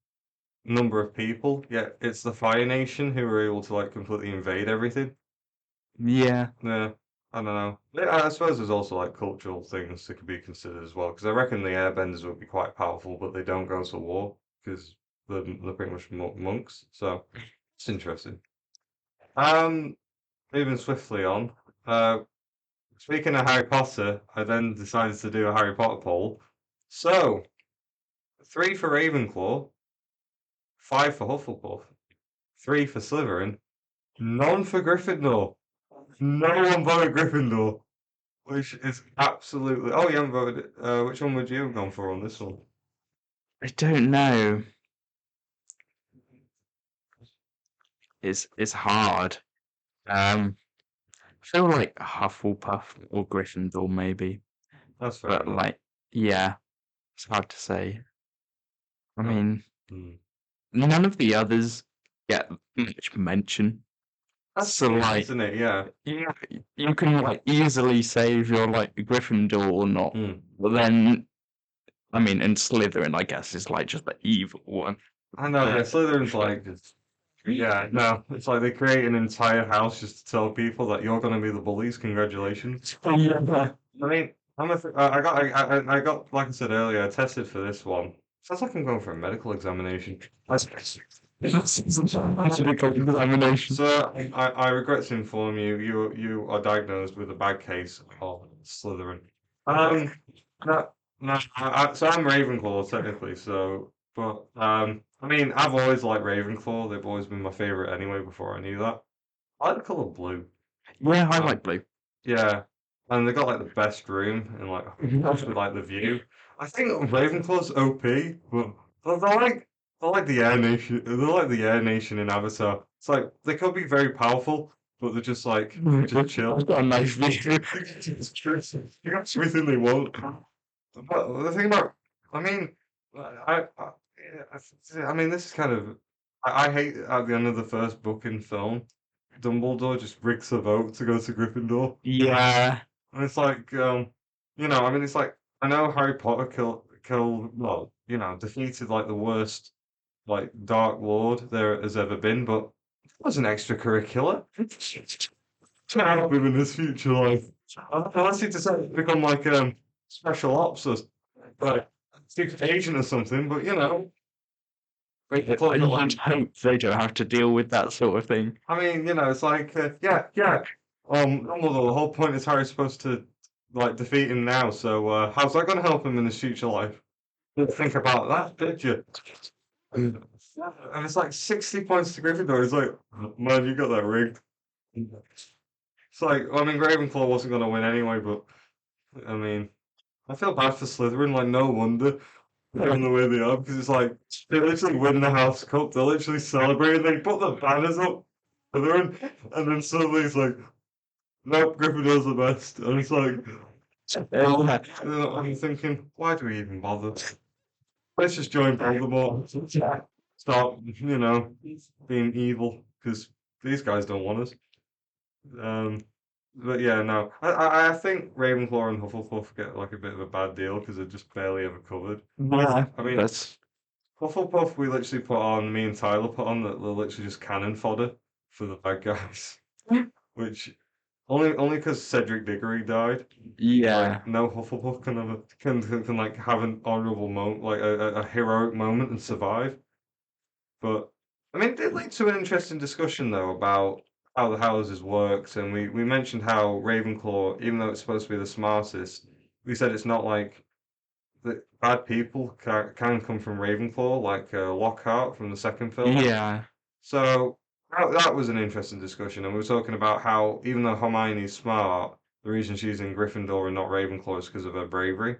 A: number of people, yet it's the Fire Nation who are able to like completely invade everything.
B: Yeah.
A: Yeah, I don't know. Yeah, I suppose there's also like cultural things that could be considered as well, because I reckon the Airbenders would be quite powerful, but they don't go to war because they're pretty much monks. So it's interesting. Um, Moving swiftly on. Uh, Speaking of Harry Potter, I then decided to do a Harry Potter poll. So, three for Ravenclaw, five for Hufflepuff, three for Slytherin, none for Gryffindor. No one voted Gryffindor, which is absolutely. Oh, you haven't voted. Which one would you have gone for on this one?
B: I don't know. It's hard. I feel like Hufflepuff or Gryffindor maybe.
A: That's fair
B: But
A: enough.
B: like yeah, it's hard to say. I
A: Oh,
B: mean,
A: hmm.
B: none of the others get much mention.
A: That's
B: So
A: true,
B: like
A: isn't it? Yeah.
B: you you can like easily say if you're like Gryffindor or not.
A: Hmm.
B: But then I mean and Slytherin I guess is like just the evil one.
A: I know. Yeah,
B: But
A: Slytherin's like just. Yeah, no. It's like they create an entire house just to tell people that you're going to be the bullies. Congratulations.
B: yeah.
A: I mean, I got, like I said earlier, I tested for this one. Sounds like I'm going for a medical examination.
B: Medical examination.
A: So I regret to inform you, you are diagnosed with a bad case of Slytherin. Um, no, no. So I'm Ravenclaw technically. So, but I mean, I've always liked Ravenclaw. They've always been my favorite anyway. Before I knew that, I like the color blue.
B: Yeah, I
A: Um,
B: like blue.
A: Yeah, and they got like the best room and like with like the view. I think Ravenclaw's OP, but they're like the Air Nation. They're like the Air Nation in Avatar. It's like they could be very powerful, but they're just like just chill.
B: I've got a nice view.
A: It's true. They got everything they want. But the thing about, I mean, I mean, this is kind of, I hate at the end of the first book in film, Dumbledore just rigs the vote to go to Gryffindor.
B: Yeah,
A: And it's like, I mean, it's like, I know Harry Potter well, defeated like the worst, like, Dark Lord there has ever been, but it was an extracurricular. To help him in his future life. Unless he decides to become like, special ops or, like, secret agent or something, but
B: I just hope they don't have to deal with that sort of thing.
A: I mean, it's like, yeah. Dumbledore, the whole point is Harry's supposed to like defeat him now. So how's that going to help him in his future life? Didn't think about that, did you? And it's like 60 points to Gryffindor. He's like, man, you got that rigged. It's like, I mean, Ravenclaw wasn't going to win anyway, but I mean, I feel bad for Slytherin. Like, no wonder they're in the way they are because it's like they literally win the House Cup. They're literally celebrating. They put the banners up, Slytherin, and then suddenly it's like, nope, Gryffindor's the best. And it's like, I'm thinking, why do we even bother? Let's just join Voldemort. Start, being evil because these guys don't want us. Um, but yeah, no, I think Ravenclaw and Hufflepuff get like a bit of a bad deal because they're just barely ever covered.
B: Yeah,
A: I mean,
B: that's
A: Hufflepuff, we literally put on, me and Tyler put on that they're literally just cannon fodder for the bad guys, which only because Cedric Diggory died.
B: yeah,
A: Like no Hufflepuff can like have an honorable moment, like a heroic moment and survive. But I mean, it did lead to an interesting discussion though about how the houses works, and we mentioned how Ravenclaw, even though it's supposed to be the smartest, we said it's not like that bad people can come from Ravenclaw, like Lockhart from the second film.
B: yeah,
A: So that was an interesting discussion, and we were talking about how even though Hermione's smart, the reason she's in Gryffindor and not Ravenclaw is because of her bravery.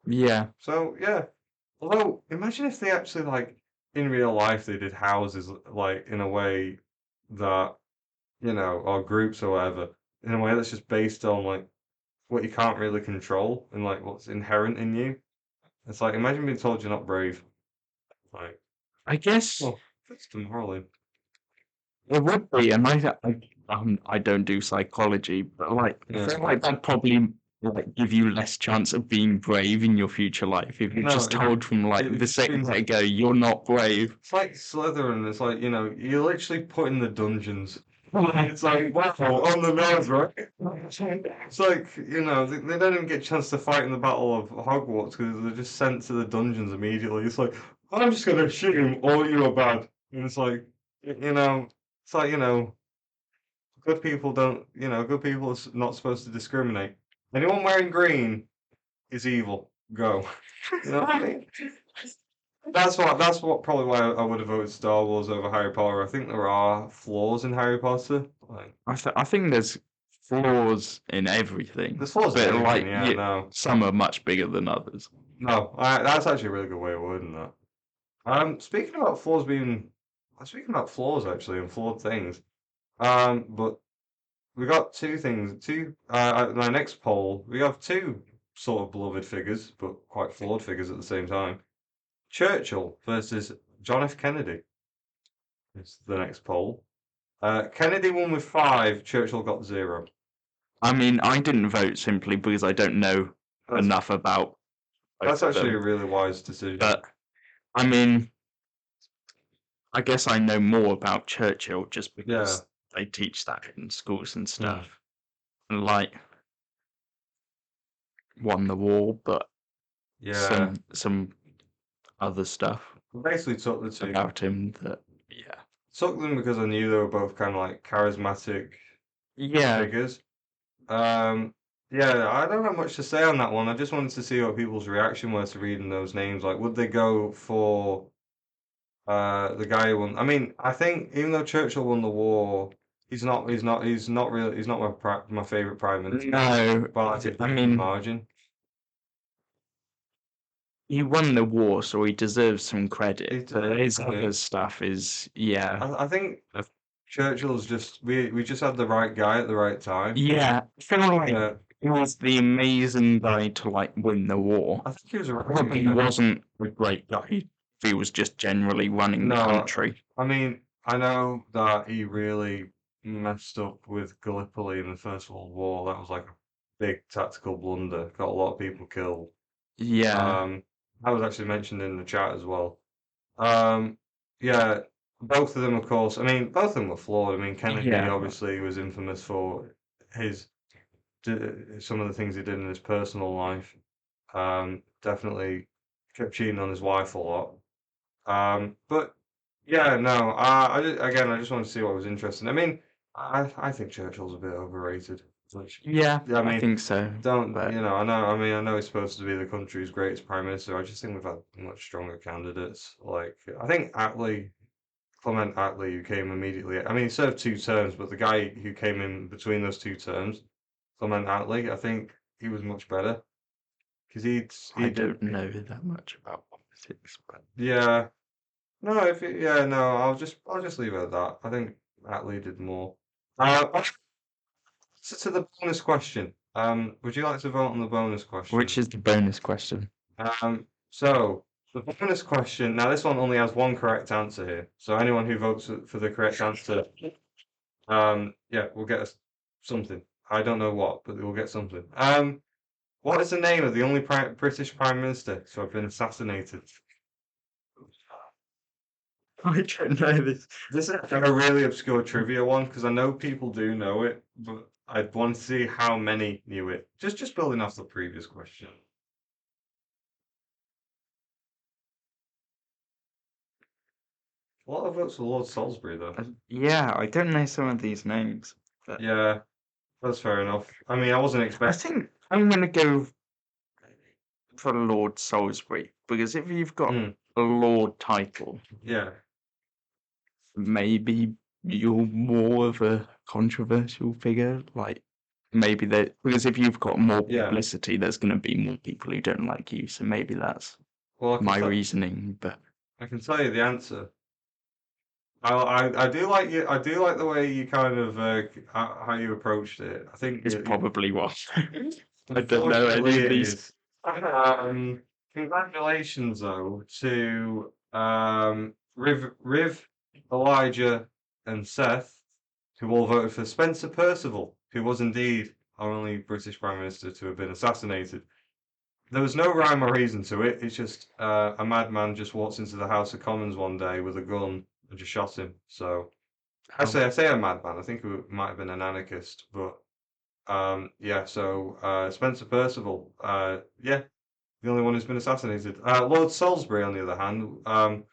B: yeah,
A: So yeah, although imagine if they actually like in real life they did houses like in a way that or groups or whatever in a way that's just based on like what you can't really control and like what's inherent in you. It's like imagine being told you're not brave. Like,
B: I guess
A: well, that's demoralizing.
B: it would be, and I don't do psychology, but like I
A: Yeah.
B: feel like that'd probably like give you less chance of being brave in your future life if you're
A: No,
B: just told from like
A: it
B: the
A: just
B: second
A: means
B: they go, you're not brave.
A: it's like Slytherin. It's like you're literally put in the dungeons. It's like wow, on the nose, right? It's like they don't even get a chance to fight in the Battle of Hogwarts because they're just sent to the dungeons immediately. It's like I'm just gonna shoot him, or you are bad. And it's like it's like good people don't good people are not supposed to discriminate. Anyone wearing green is evil. Go. You know what I mean? That's what probably why I would have voted Star Wars over Harry Potter. I think there are flaws in Harry Potter. Like
B: I think there's flaws in everything,
A: there's flaws in
B: but
A: everything,
B: like
A: yeah, no.
B: some are much bigger than others.
A: No, that's actually a really good way of wording that. Speaking about speaking about flaws actually and flawed things. But we got two things. My next poll, we have two sort of beloved figures, but quite flawed figures at the same time. Churchill versus John F. Kennedy is the next poll. Kennedy won with 5, Churchill got 0.
B: I mean, I didn't vote simply because I don't know
A: That's
B: enough about both
A: that's
B: of
A: actually a
B: them.
A: really wise decision.
B: But I mean, I guess I know more about Churchill just
A: Yeah.
B: because they teach that in schools and
A: Mm.
B: stuff. And like won the war, but
A: Yeah.
B: some other stuff
A: Basically took the two.
B: about him that yeah.
A: Took them because I knew they were both kind of like charismatic
B: Yeah.
A: figures. Yeah, I don't have much to say on that one. I just wanted to see what people's reaction was to reading those names. Like, would they go for the guy who won? I mean, I think even though Churchill won the war, He's not. He's not. He's not really. He's not my favorite prime minister.
B: No,
A: But like a
B: I
A: decent
B: mean,
A: margin.
B: he won the war, so he deserves some
A: He
B: credit.
A: d-
B: But his
A: yeah.
B: other stuff is, yeah,
A: I think Churchill's just we just had the right guy at the right time.
B: yeah. I feel like
A: Yeah,
B: he was the amazing guy to like win the war.
A: I think he was a
B: Probably wasn't a great guy if he was just generally running the
A: no.
B: country.
A: I mean, I know that he really messed up with Gallipoli in the First World War. That was like a big tactical blunder. Got a lot of people killed.
B: Yeah,
A: That was actually mentioned in the chat as well. Um, yeah, both of them, of course. I mean, both of them were flawed. I mean, Kennedy
B: yeah,
A: obviously was infamous for his some of the things he did in his personal life. Definitely kept cheating on his wife a lot. But yeah, no. Again, I just wanted to see what was interesting. I mean, I think Churchill's a bit overrated. Which,
B: yeah.
A: yeah, I
B: I
A: mean,
B: think so.
A: don't
B: But
A: I know. I mean, I know he's supposed to be the country's greatest prime minister. I just think we've had much stronger candidates. Like, I think Clement Attlee, who came immediately. I mean, he served 2 terms, but the guy who came in between those 2 terms, Clement Attlee, I think he was much better because he
B: I
A: did.
B: don't know that much about politics. But
A: Yeah, no, yeah, no, I'll just leave it at that. I think Attlee did more. So to the bonus question. Would you like to vote on the bonus question?
B: which is the bonus question?
A: So the bonus question. Now this one only has one correct answer here. So anyone who votes for the correct answer, yeah, we'll get something. I don't know what, but we'll get something. What is the name of the only British Prime Minister to have been assassinated?
B: I don't know this.
A: This is a really obscure trivia one because I know people do know it, but I'd want to see how many knew it. Just building off the previous question. A lot of votes for Lord Salisbury though.
B: Yeah, I don't know some of these names. But
A: Yeah, that's fair enough. I mean, I wasn't
B: I
A: expecting.
B: think I'm gonna go for Lord Salisbury because if you've got
A: Mm,
B: a Lord title,
A: yeah,
B: maybe you're more of a controversial figure. Like maybe that because if you've got more
A: yeah.
B: publicity, there's gonna be more people who don't like you. So maybe that's
A: Well,
B: my reasoning. But
A: I can tell you the answer. I do like you. I do like the way you kind of how you approached it. I think
B: it's probably what I don't know any
A: unfortunately
B: of
A: it
B: these.
A: is. Congratulations though to Riv, Elijah, and Seth, who all voted for Spencer Perceval, who was indeed our only British Prime Minister to have been assassinated. There was no rhyme or reason to it. It's just a madman just walks into the House of Commons one day with a gun and just shot him. So I say a madman. I think it might have been an anarchist, but yeah. So Spencer Perceval, yeah, the only one who's been assassinated. Lord Salisbury, on the other hand,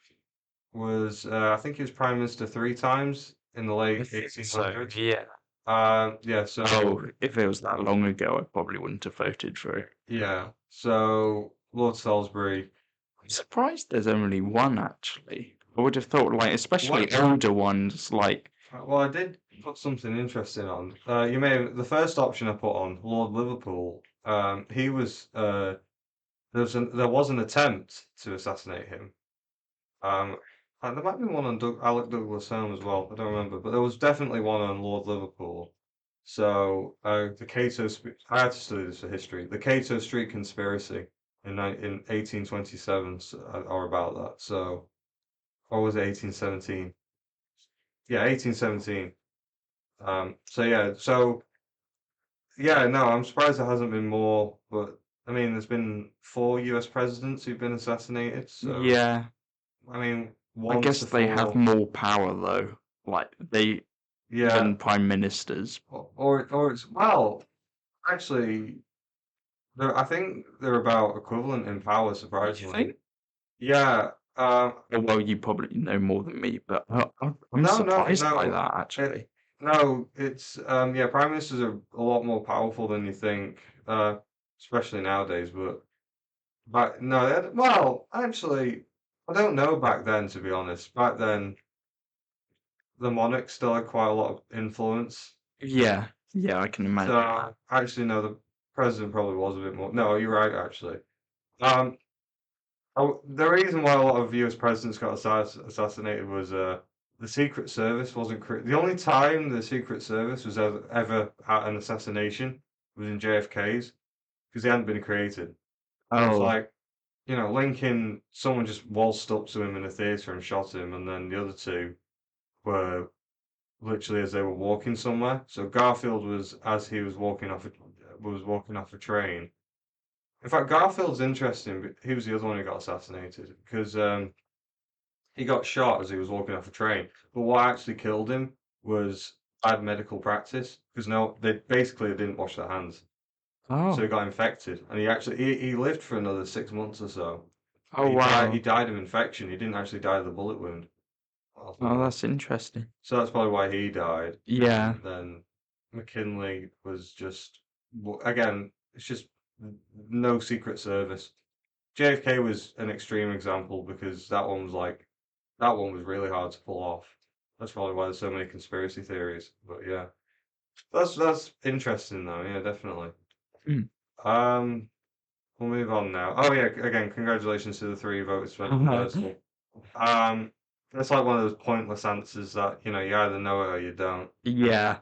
A: was I think he was prime minister 3 times in the late 1800s.
B: Yeah.
A: Yeah. So
B: Oh, if it was that long ago, I probably wouldn't have voted for it.
A: yeah. So Lord Salisbury.
B: I'm surprised there's only one actually. I would have thought, like, especially
A: What?
B: older ones, like,
A: Well, I did put something interesting on. You may have, the first option I put on Lord Liverpool. He was there was an attempt to assassinate him. Um, and there might be one on Alec Douglas Home as well. I don't remember, but there was definitely one on Lord Liverpool. So the I had to study this for history. The Cato Street conspiracy in 1827 or about that. So or was it 1817? Yeah, 1817. So no, I'm surprised there hasn't been more, but I mean, there's been 4 U.S. presidents who've been assassinated, so
B: yeah,
A: I mean,
B: I
A: one
B: guess
A: to
B: they have
A: four,
B: more power though, like they
A: yeah,
B: than prime ministers.
A: or it's well, actually, I think they're about equivalent in power,
B: You
A: surprisingly.
B: think?
A: Yeah,
B: Oh, well, you probably know more than me, but I'm
A: no, no,
B: surprised by
A: no,
B: that actually.
A: no, it's yeah, prime ministers are a lot more powerful than you think, especially nowadays, but no, well, actually, I don't know back then, to be honest. Back then, the monarch still had quite a lot of influence.
B: Yeah, I can imagine.
A: So actually, no, the president probably was a bit more. No, you're right, actually. Um, the reason why a lot of US presidents got assassinated was the Secret Service wasn't the only time the Secret Service was ever at an assassination was in JFK's because they hadn't been created. It was
B: Oh,
A: like, Lincoln, someone just waltzed up to him in a theater and shot him, and then the other two were literally as they were walking somewhere. So Garfield was as he was walking off a train. In fact, Garfield's interesting. But he was the other one who got assassinated because he got shot as he was walking off a train. But what actually killed him was bad medical practice because no, they basically didn't wash their hands, so he
B: oh,
A: got infected, and he lived for another 6 months or so. But
B: oh,
A: he
B: wow.
A: died of infection. He didn't actually die of the bullet wound.
B: Oh, that's interesting.
A: So that's probably why he died.
B: Yeah.
A: And then McKinley was just, again, it's just no Secret Service. JFK was an extreme example because that one was really hard to pull off. That's probably why there's so many conspiracy theories. But yeah, that's interesting though. Yeah, definitely.
B: Mm.
A: Um, we'll move on now. Oh yeah, again, congratulations to the three votes for Universal. Um, it's like one of those pointless answers that you either know it or you don't.
B: Yeah.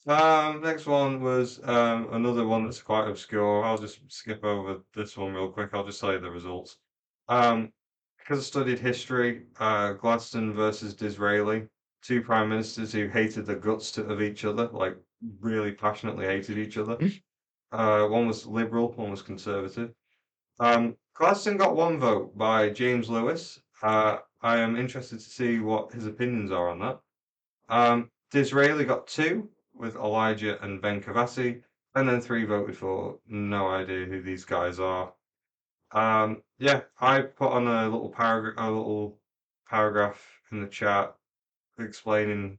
A: Next one was another one that's quite obscure. I'll just skip over this one real quick. I'll just tell you the results. Um, because I studied history, Gladstone versus Disraeli, two prime ministers who hated the of each other, like really passionately hated each other. One was liberal, one was conservative. Gladstone got one vote by James Lewis. I am interested to see what his opinions are on that. Disraeli got two with Elijah and Ben Kavassi, and then three voted for no idea who these guys are. Yeah, I put on a little paragraph in the chat explaining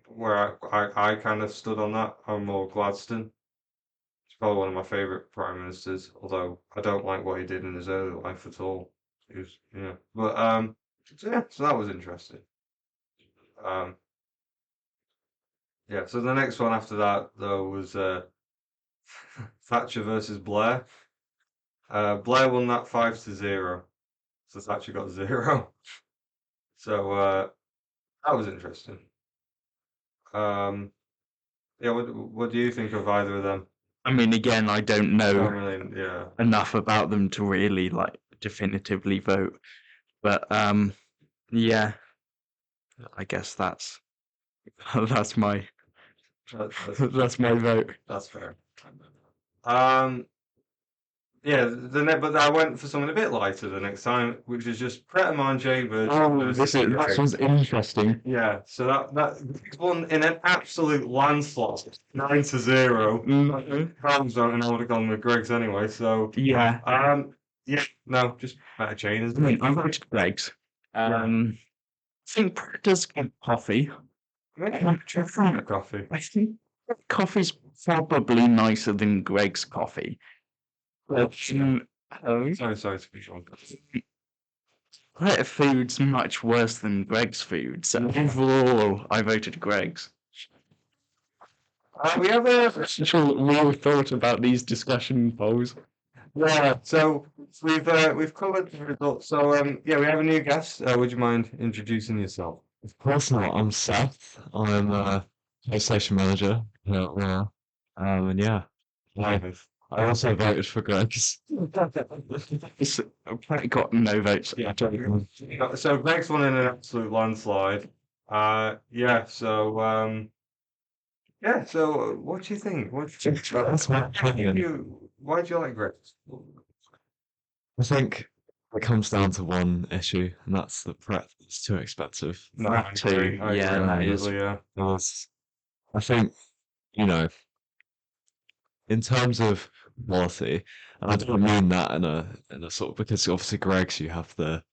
A: where I kind of stood on that. I'm more Gladstone. He's probably one of my favourite prime ministers, although I don't like what he did in his early life at all. He was, yeah, but so yeah, so that was interesting. Um, yeah, so the next one after that though was Thatcher versus Blair. Blair won that 5-0, so Thatcher got 0. So that was interesting. Um, yeah, what do you think of either of them?
B: I mean, again, I don't
A: Don't
B: know
A: really, yeah.
B: enough about them to really like definitively vote, but yeah, I guess that's that's my that's my vote.
A: That's fair. Um, yeah, but I went for something a bit lighter the next time, which is just Pret a Manger versus
B: That one's interesting.
A: yeah. So that won in an absolute landslide, 9-0.
B: Mm,
A: Crowns don't, and I would have gone with Greg's anyway. So
B: yeah,
A: yeah, no, just better chain,
B: I
A: isn't
B: mean,
A: it?
B: I voted Greg's.
A: Yeah.
B: I think Pret does get coffee.
A: Coffee.
B: I think coffee's probably nicer than Greg's coffee. But
A: Sorry to be wrong.
B: Pret food's much worse than Greg's food. So overall, I voted Greg's.
A: We have a
B: Actual real thought about these discussion polls.
A: yeah. So we've covered the results. So yeah, we have a new guest. Would you mind introducing yourself?
C: Of course not. I'm Seth. I'm a PlayStation manager. Yeah. And yeah, I, I also voted for Greg's.
B: Pret got no votes.
A: Yeah. So next one in an absolute landslide. Yeah. So yeah. So what do you think?
C: That's my opinion.
A: Why do you like Greg?
C: I think it comes down to one issue, and that's the Pret is too expensive.
A: No,
B: That too. Yeah, that is.
A: Yeah.
C: Because I think, you know, in terms of quality, and I don't mean that in a sort of because obviously Greg's you have the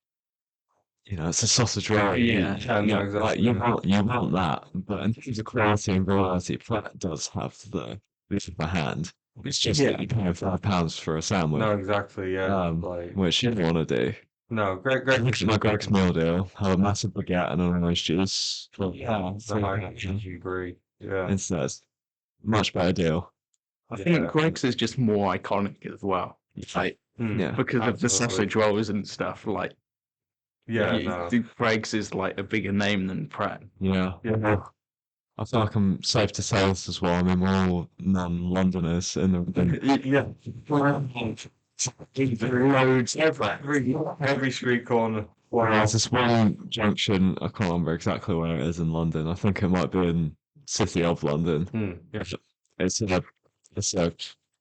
C: it's a sausage roll.
B: Yeah.
A: No,
C: Like
A: exactly.
C: you want that, but in terms of quality and variety, Pret does have the upper hand. It's just that you pay £5 for a sandwich,
A: No, exactly. Yeah. Like
C: which you don't want to do.
A: No, Greg.
C: I looked at my Greg's meal deal, have a massive baguette and an orange juice.
A: Yeah, I agree. Yeah.
C: Instead, much better deal.
B: I think
A: Yeah.
B: Greg's is just more iconic as well. Like
C: Yeah.
B: because of the
A: Absolutely.
B: sausage rolls and stuff. Like
A: Yeah,
B: Greg's is like a bigger name than Pret.
C: Yeah.
A: Yeah.
C: I feel like I'm safe to say this as well. I mean, we're all non-Londoners in the
A: Yeah.
B: Loads
A: Every street corner.
C: There's this one junction, I can't remember exactly where it is in London. I think it might be in City of London.
A: Yeah.
C: It's a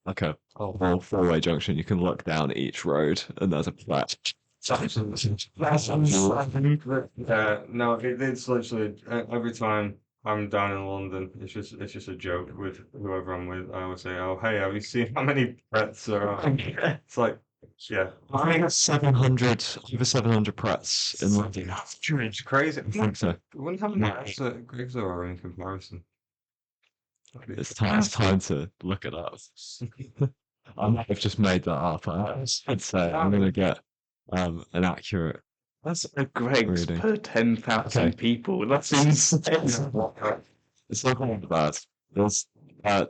C: like a whole four-way junction. You can look down each road and there's a Pret.
A: No, it's literally every time I'm down in London, it's just a joke with whoever I'm with. I always say, "Oh, hey, have you seen how many Prets there are?" It's like, yeah,
C: I think it's 700, over 700 Prets in London.
A: it's crazy.
C: I think so.
A: I wonder how many Prets that Greg's there are in comparison.
C: It's time to look it up. I might have just made that up. I'd say I'm gonna get an accurate.
B: That's a Greg's
C: Reading.
B: per 10,000
C: Okay.
B: people. That's insane.
C: It's not bad. There's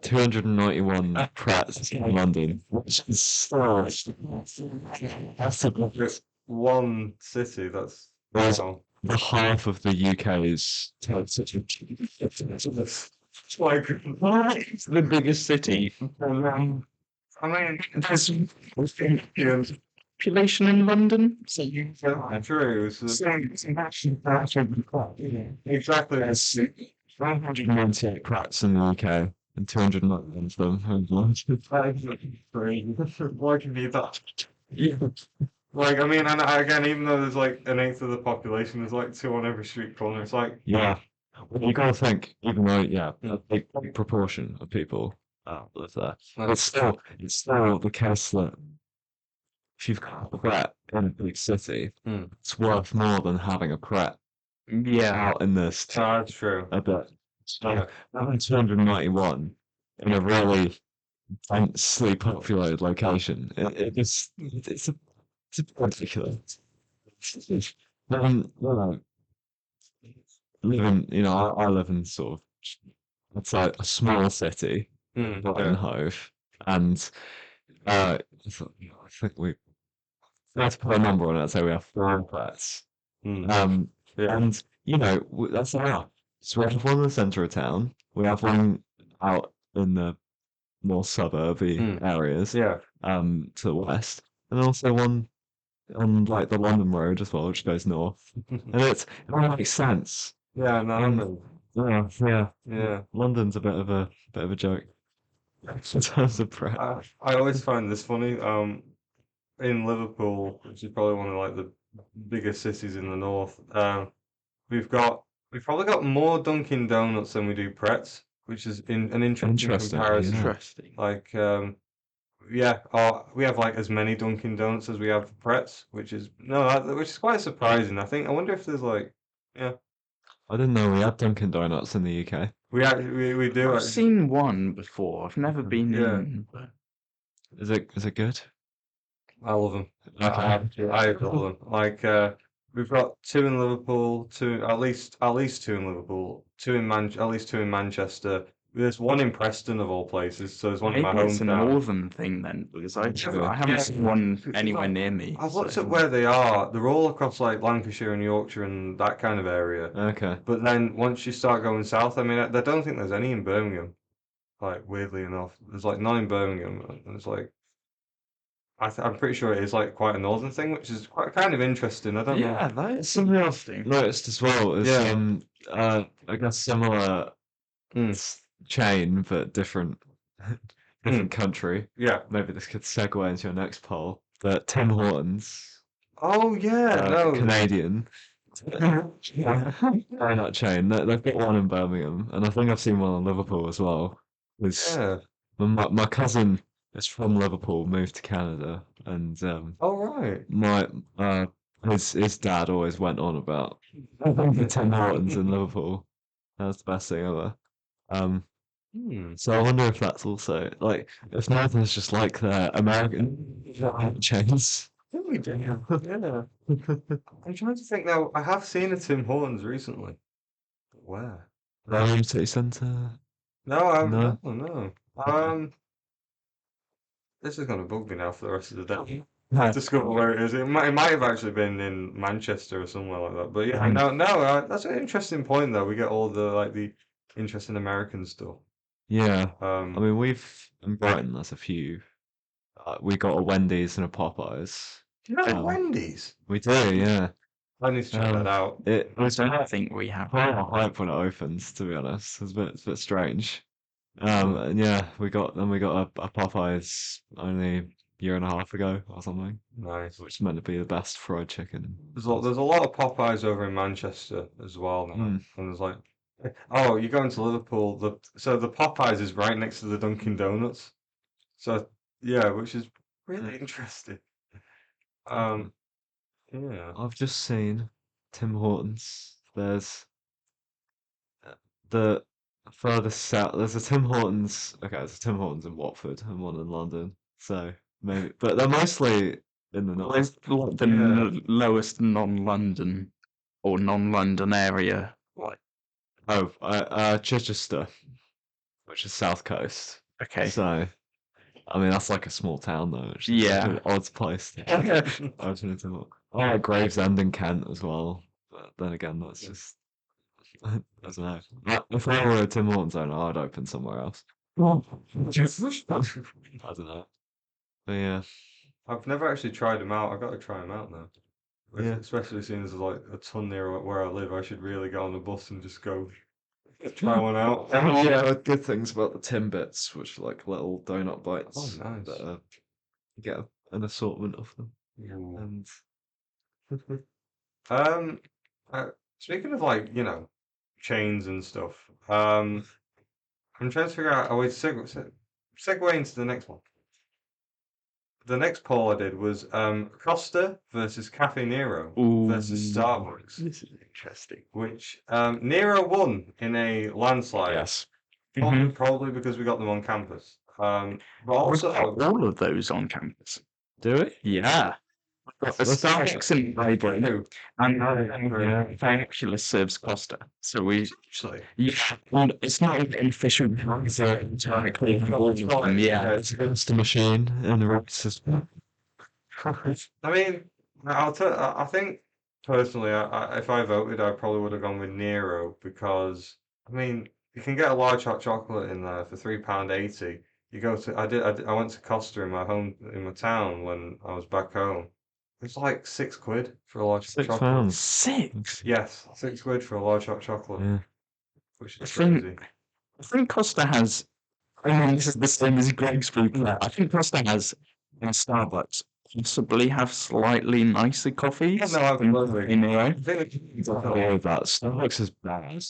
C: 291 Prets in London, which is that's
A: One city. That's
C: There's
A: wow.
C: the half of the UK's
A: It's like
B: It's the biggest city.
A: I mean,
B: There's
A: yeah,
B: population in London. So
A: true. Exactly.
C: There's 198 Prets in the UK, and 291 of them are in London.
A: Why can you that? Like, I mean, and again, even though there's like an eighth of the population, there's like two on every street corner. It's like,
C: Yeah. Well, you gotta think, even though, a big proportion of people live there, it's still the case that if you've got a Pret in a big city, it's worth more than having a Pret
B: yeah,
C: out in this
A: that's true.
C: a bit. So
A: Yeah.
C: having 291 in a really densely populated location, it's a bit ridiculous. I live in sort of, it's like a small city,
A: Yeah.
C: Hove, and I think let's put a number on it. So we have 4 Prets.
A: Yeah.
C: And that's enough. So we have one in the centre of town. We have one out in the more suburby areas,
A: Yeah.
C: to the west, and also one on like the London Road as well, which goes north. And it all makes sense.
A: Yeah, no,
C: Yeah. London's a bit of a joke in terms of Pret.
A: I always find this funny. In Liverpool, which is probably one of like the biggest cities in the north, we've probably got more Dunkin' Donuts than we do Pret's, which is an interesting comparison.
C: Yeah.
B: interesting.
A: Like, we have like as many Dunkin' Donuts as we have Pret's, which is quite surprising. I wonder if there's like, yeah,
C: I didn't know we had Dunkin' Donuts in the UK.
A: we do.
B: I've seen one before. I've never been
A: Yeah.
B: in. But
C: Is it good?
A: I love them.
C: Okay.
A: I love them. Like, we've got 2 in Liverpool, 2 at least 2 in Liverpool, 2 in at least 2 in Manchester. There's one in Preston of all places, so there's one in my
B: maybe it's a
A: hometown.
B: northern thing then, because I
A: Yeah.
B: haven't seen one anywhere near me.
A: I've looked
B: so-
A: at where they are. They're all across like Lancashire and Yorkshire and that kind of area.
C: Okay.
A: But then once you start going south, I mean, I don't think there's any in Birmingham. Like, weirdly enough, there's like none in Birmingham, and it's like, I'm pretty sure it is like quite a northern thing, which is quite kind of interesting. I don't know.
B: Yeah, that is
C: Something else
B: interesting.
C: noticed as well is
A: Yeah.
C: I guess similar chain but different country.
A: Yeah.
C: Maybe this could segue into your next poll. But Tim Hortons,
A: Oh yeah, no.
C: Canadian. Donut chain. They've got one in Birmingham, and I think I've seen one in Liverpool as well.
A: Yeah.
C: My cousin is from Liverpool, moved to Canada, and
A: All right.
C: his dad always went on about the Tim Hortons in Liverpool. That's the best thing ever. So I wonder if that's also like if Nathan's just like the American chains.
A: we do. Yeah. I'm trying to think now. I have seen a Tim Hortons recently. Where?
C: Birmingham City Centre.
A: No, I'm
C: No.
A: no, no. This is gonna bug me now for the rest of the day. Discover where it is. It might have actually been in Manchester or somewhere like that. But yeah, no. That's an interesting point though. We get all the interesting American stuff.
C: Yeah. I
A: Um,
C: mean, we've in Brighton. There's a few. We got a Wendy's and a Popeyes.
A: do you know
C: Um,
A: Wendy's?
C: We do, yeah.
A: I need to check that out.
C: It
B: I don't think we have.
C: quite a hype when it opens, to be honest. It's a bit strange.
A: Hmm.
C: And yeah, we got a Popeyes only a year and a half ago or something,
A: Nice.
C: which is meant to be the best fried chicken.
A: There's a lot of Popeyes over in Manchester as well now,
C: Mm.
A: and there's like, oh, you're going to Liverpool. So the Popeyes is right next to the Dunkin' Donuts. So yeah, which is really interesting. Um, yeah.
C: I've just seen Tim Hortons. There's the further south. There's a Tim Hortons. Okay, there's a Tim Hortons in Watford and one in London. So maybe, but they're mostly in the north.
B: Where's like the lowest non-London or non-London area? Like,
C: Oh, Chichester, which is south coast.
B: okay.
C: So, I mean, that's like a small town though, which is
B: Yeah.
C: an odd place to open a Tim Hortons. I like Gravesend in Kent as well, but then again, that's just I don't know. If I were a Tim Hortons owner, I'd open somewhere else. I don't know. But yeah,
A: I've never actually tried them out. I've got to try them out now.
C: Yeah.
A: Especially seeing there's like a ton near where I live. I should really get on the bus and just go try one out.
C: yeah, good things about the Timbits, which are like little donut bites.
A: Oh, nice.
C: That you get an assortment of them.
A: Ooh.
C: And
A: Um, speaking of like, chains and stuff, I'm trying to figure out a way to segue into the next one. The next poll I did was Costa versus Cafe Nero versus Starbucks,
B: This is interesting.
A: which Nero won in a landslide.
C: yes,
A: Probably because we got them on campus. But
B: We
A: also,
B: got all of those on campus.
C: do we?
B: Yeah. We've got the
C: That's
B: Starbucks in Braeburn,
A: who?
B: and Factually serves Costa. So we,
A: Actually,
B: yeah, and it's not an official answer entirely for all of them. Yeah.
C: It's against the machine and the racist.
A: I mean, I think personally, if I voted, I probably would have gone with Nero because I mean, you can get a large hot chocolate in there for £3.80. You go to, I went to Costa in my town when I was back home. It's like £6 for a large hot chocolate.
C: £6.
B: 6.
A: Yes, £6 for a large hot chocolate,
C: Yeah.
A: which
B: I
A: is
B: think-
A: crazy.
B: I think Costa has. I mean, this is the same as Greg's food. I think Costa has, and Starbucks possibly have slightly nicer coffees.
A: No, absolutely.
B: Anyway.
A: I think
C: All of that. Starbucks is bad.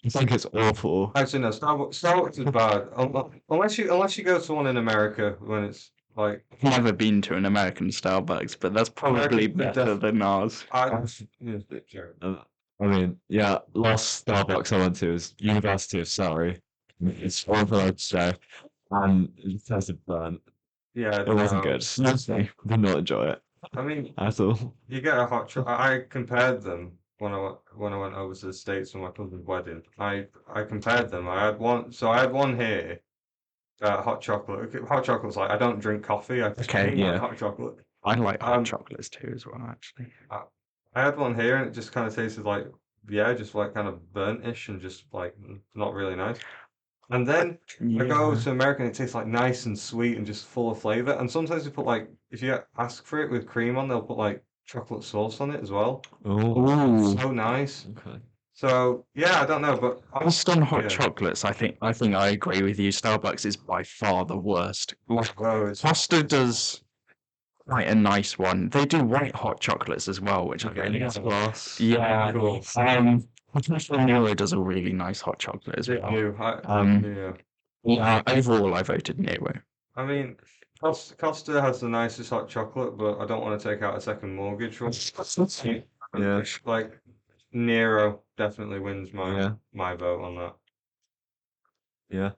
C: I think it's awful.
A: actually no, Starbucks is bad unless you go to one in America when it's like
B: I've never been to an American Starbucks, but that's probably better than ours.
A: yeah, sure.
C: I mean, yeah, last Starbucks I went to was University of Surrey. It's awful, I'd say. And it tasted burnt.
A: Yeah,
C: It wasn't
A: no.
C: good. Did not enjoy it
A: I mean,
C: at all.
A: you get a hot chocolate. I compared them when I went over to the States for my cousin's wedding. I compared them. I had one. So I had one here. Hot chocolate. Okay, hot chocolate's like I don't drink coffee. I just
B: Okay,
A: drink
C: yeah.
A: hot chocolate.
B: I like hot
A: Um,
B: chocolates too, as well, actually.
A: I had one here and it just kind of tasted like just like kind of burnt-ish and just like not really nice. And then I go to America and it tastes like nice and sweet and just full of flavor. And sometimes they put like if you ask for it with cream on, they'll put like chocolate sauce on it as well.
C: Oh,
B: Ooh.
A: So nice.
C: okay.
A: So yeah, I don't know, but
B: Based on hot
A: yeah.
B: chocolates, I think I agree with you. Starbucks is by far the worst. Like,
A: Well, it's
B: Costa does quite a nice one. They do white hot chocolates as well, which I really
C: That's class.
B: Yeah.
A: cool.
B: Professional Nero does a really nice hot chocolate as well.
A: New.
B: Um,
A: Yeah.
B: Overall, I voted Nero.
A: I mean, Costa has the nicest hot chocolate, but I don't want to take out a second mortgage from
C: Yeah.
A: like Nero definitely wins
C: Yeah.
A: my vote on that.
C: Yeah,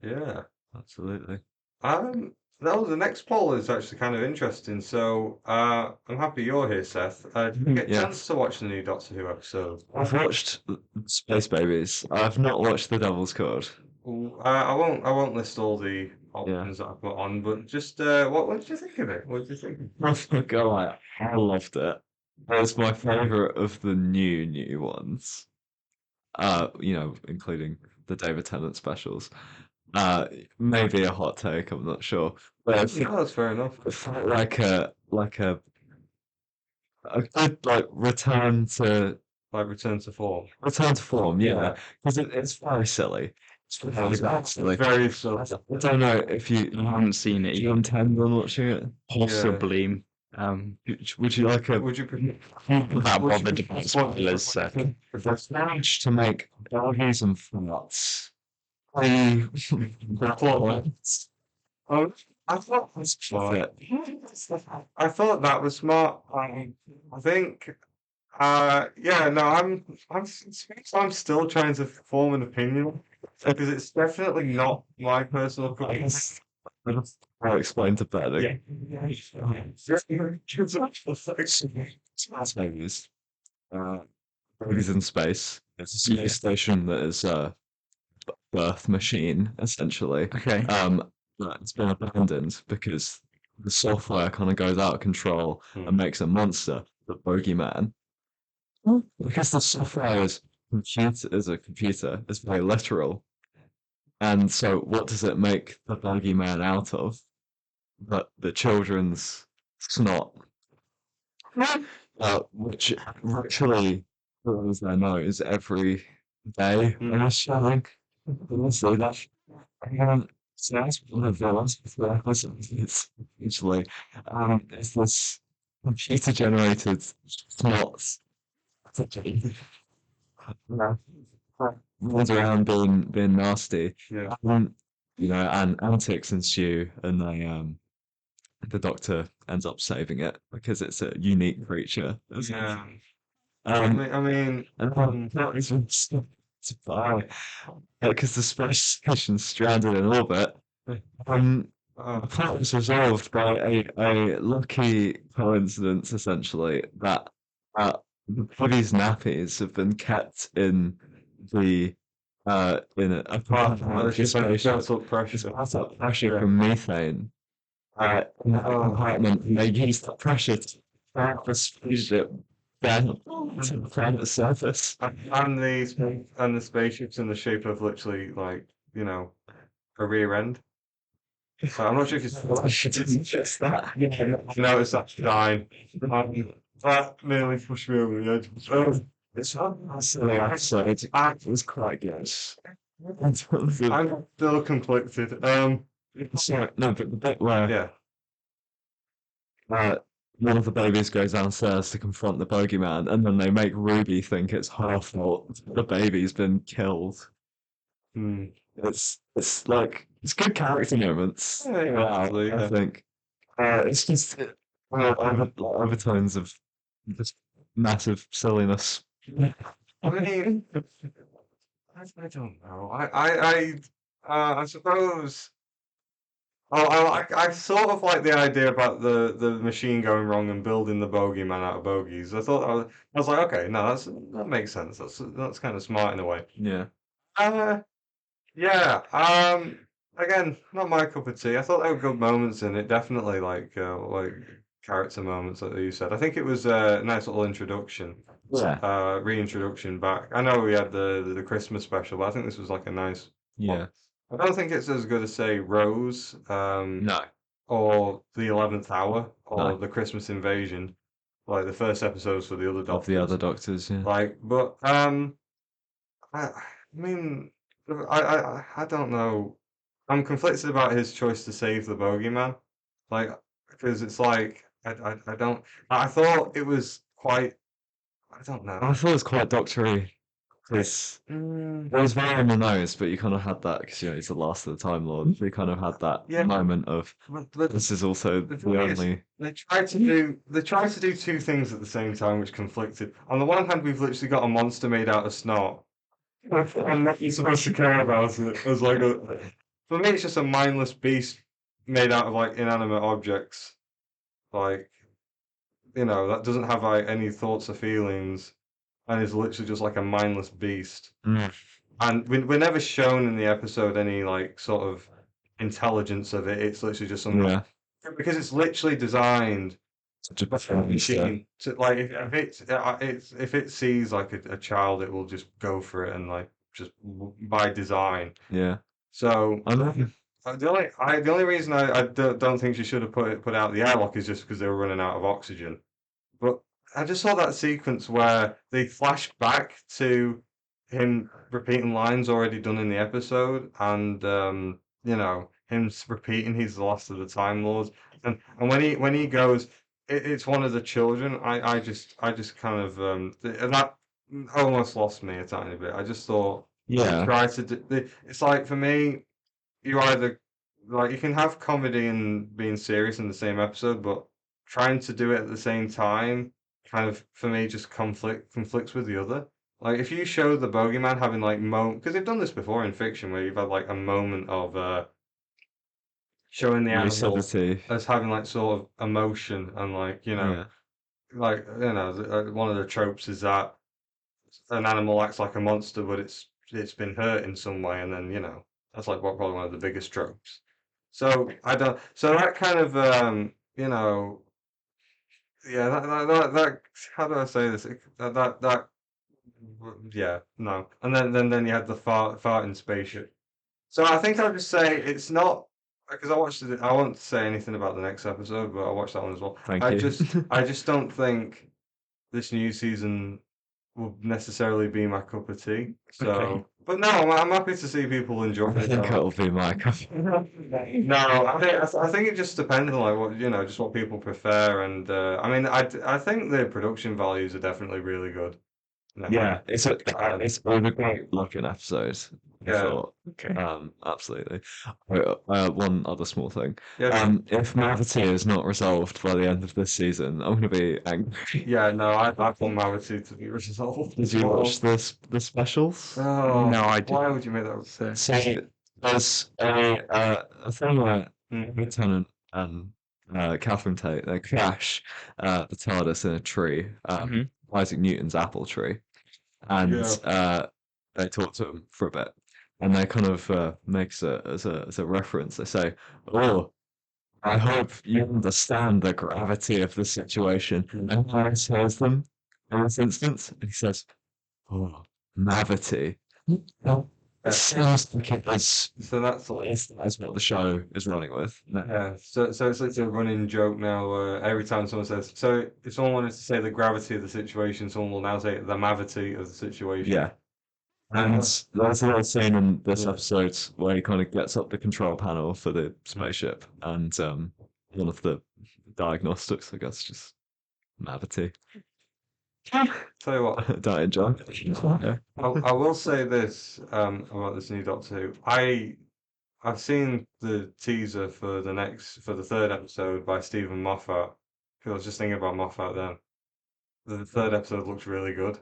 A: Yeah.
C: absolutely.
A: Um, No, the next poll is actually kind of interesting. So, I'm happy you're here, Seth. Did you get a
C: Yeah.
A: chance to watch the new Doctor Who episode?
C: I've watched Space Babies. I've not watched The Devil's Code.
A: Ooh, I won't list all the
C: Yeah.
A: options that I put on, but just what did you think of it? What did you think?
C: Oh God, I loved it. It's my favorite of the new ones. Including the David Tennant specials. Maybe a hot take, I'm not sure. But
A: No, that's fair enough.
C: it felt like a good like
A: Like return to form.
C: return to form, yeah.
A: Yeah.
C: Because it's very silly. It's very silly.
A: Very silly.
C: I don't know if you
B: I haven't seen it.
C: you intend on watching it.
B: Possibly.
C: Would you like a
A: Would you prefer?
B: That
A: Would you
B: bothered
A: prefer-
B: about spoilers, so.
C: if there's managed to make doggies and farts? I
A: Oh, I thought that was smart. I thought that was smart. I think. Yeah. No, I'm still trying to form an opinion because it's definitely not my personal preference.
C: I'll explain to Ben.
A: Yeah.
C: Space Babies. Babies in space. It's a space station that is a birth machine, essentially.
B: Okay.
C: But it's been abandoned because the software kind of goes out of control
A: Hmm.
C: and makes a monster, the bogeyman. Because the software is a computer, it's very literal. And so what does it make the bogeyman out of? But the children's snot. Which actually fills their nose every day
A: Mm.
C: on a showing. So that's so that's one of the last episodes. It's usually it's this computer generated snots. Runs around being nasty.
A: Yeah.
C: And antics ensue, and the Doctor ends up saving it because it's a unique creature.
A: Yeah.
C: Um,
A: I mean,
C: and that is because the space station's stranded in orbit. The plot was resolved by a lucky coincidence, essentially, that the body's nappies have been kept in a part of the station.
A: built up
C: It's
A: pressure.
C: built up pressure
A: Yeah.
C: from methane. In that compartment, and they used the pressure to drag the spaceship down to the planet's surface.
A: And the spaceship's in the shape of literally like, a rear end. So I'm not sure if
C: It's just that.
A: noticed that shine. That nearly pushed me over the edge.
C: It's not silly episode. It was quite good. In terms of-
A: I'm still conflicted.
C: Sorry, no, but the bit where
A: Yeah.
C: one of the babies goes downstairs to confront the bogeyman, and then they make Ruby think it's her fault the baby's been killed.
A: Hmm.
C: It's like it's good character moments.
A: Absolutely,
C: I
A: yeah.
C: think it's just overtones of just massive silliness.
A: I mean, I don't know. I suppose. Oh, I sort of like the idea about the machine going wrong and building the bogeyman out of bogies. I was like, okay, no, that makes sense. That's kind of smart in a way.
C: Yeah.
A: Yeah. Again, not my cup of tea. I thought there were good moments in it. Definitely like character moments, like you said. I think it was a nice little introduction,
C: Yeah.
A: reintroduction back. I know we had the Christmas special, but I think this was like a nice one.
C: Yeah.
A: I don't think it's as good as say Rose,
C: No.
A: or the 11th Hour, or
C: No.
A: the Christmas Invasion, like the first episodes for the other
C: Of
A: Doctors.
C: the other Doctors, yeah.
A: Like, but I mean, I don't know. I'm conflicted about his choice to save the bogeyman, like, because it's like I don't. I thought it was quite. I don't know.
C: I thought it was quite doctory. Because it was very on the nose, but you kind of had that because he's the last of the Time Lord. You kind of had that
A: Yeah.
C: moment of
A: But
C: this is also
A: the
C: the
A: thing is,
C: only.
A: they tried to do two things at the same time, which conflicted. On the one hand, we've literally got a monster made out of snot. I'm not supposed to care about it. As like for me, it's just a mindless beast made out of like inanimate objects, like that doesn't have like any thoughts or feelings, and is literally just like a mindless beast.
C: Mm.
A: And we're never shown in the episode any like sort of intelligence of it. It's literally just something
C: Yeah.
A: because it's literally designed
C: Such a
A: like a
C: performance there.
A: machine to like if it sees like a child, it will just go for it and like just by design.
C: Yeah.
A: So
C: I know.
A: the only reason I don't think she should have put out the airlock is just because they were running out of oxygen. But I just saw that sequence where they flashed back to him repeating lines already done in the episode, and him repeating he's the last of the Time Lords, and when he goes, it's one of the children. I just kind of and that almost lost me a tiny bit. I just thought
C: Yeah.
A: try to it's like for me, you either like you can have comedy and being serious in the same episode, but trying to do it at the same time kind of for me just conflicts with the other. Like if you show the bogeyman having like because they've done this before in fiction where you've had like a moment of showing the animal
C: Lucidity.
A: as having like sort of emotion and like
C: Yeah.
A: one of the tropes is that an animal acts like a monster, but it's been hurt in some way, and then that's like probably one of the biggest tropes. So I don't. So that kind of yeah. That how do I say this? Yeah, no. And then you had the farting spaceship. So I think I'll just say it's not because I watched it. I won't say anything about the next episode, but I watched that one as well.
C: Thank
A: I
C: you.
A: just don't think this new season will necessarily be my cup of tea. So,
B: Okay.
A: but no, I'm happy to see people enjoy
C: I
A: it.
C: think
A: though.
C: it'll be my coffee.
A: No, I think it just depends on like what just what people prefer, and I mean, I think the production values are definitely really good. No,
C: Yeah, it's a great looking episode. I
A: yeah,
C: thought.
B: Okay.
C: Absolutely. One other small thing.
A: yeah,
C: If Mavity is not resolved by the end of this season, I'm gonna be angry.
A: yeah. No, I want Mavity to be resolved
C: Did
A: as
C: you
A: well.
C: watch the specials?
A: Oh,
B: No, I
A: why
B: didn't.
A: would you make that?
B: So,
C: So there's a thing where
A: Mm,
C: Lieutenant and Catherine Tate they crash the TARDIS in a tree,
B: mhm.
C: Isaac Newton's apple tree, and
A: yeah,
C: they talk to him for a bit, and they kind of makes it as a reference. They say, "Oh, I hope you understand the gravity of the situation." And Harry tells them in this instance, and he says, "Oh, Mavity." It
A: yeah.
C: sounds like it is.
A: So that's like.
C: That's what the show is running with. No.
A: Yeah, so it's like a running joke now. Every time someone says, so if someone wanted to say the gravity of the situation, someone will now say the mavity of the situation.
C: Yeah. And there's a little scene in this
A: Yeah.
C: episode where he kind of gets up the control panel for the spaceship, and one of the diagnostics, I guess, just Mavity.
A: Tell you what,
C: Don't enjoy. Yeah.
A: I will say this about this new Doctor Who. I've seen the teaser for the third episode by Stephen Moffat. 'Cause I was just thinking about Moffat then. The third episode looks really good.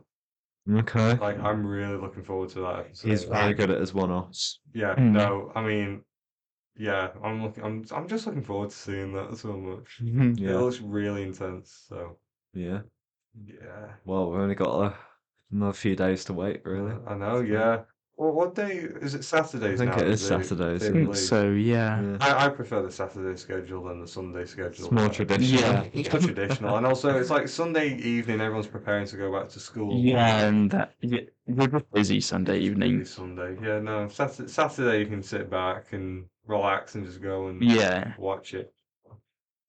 C: Okay.
A: Like I'm really looking forward to that episode.
C: He's very good at his one-offs.
A: Yeah,
B: Mm.
A: no, I mean, yeah, I'm just looking forward to seeing that so much.
B: Mhm.
A: It
C: Yeah.
A: looks really intense, so
C: Yeah.
A: yeah.
C: Well, we've only got another few days to wait, really.
A: I know, yeah. Well, what day is it?
C: I
A: Saturdays
C: think
A: now
C: it
A: that
C: is Saturdays.
A: they
B: I think
A: release?
B: so, yeah.
C: Yeah.
A: I prefer the Saturday schedule than the Sunday
C: It's
A: schedule.
C: more
A: Like,
C: traditional.
B: Yeah.
A: it's more traditional, and also it's like Sunday evening. Everyone's preparing to go back to school.
B: Yeah, and we're just busy Sunday
A: It's
B: evening.
A: busy Sunday. Yeah, no. Saturday you can sit back and relax and just go and
B: Yeah.
A: watch it.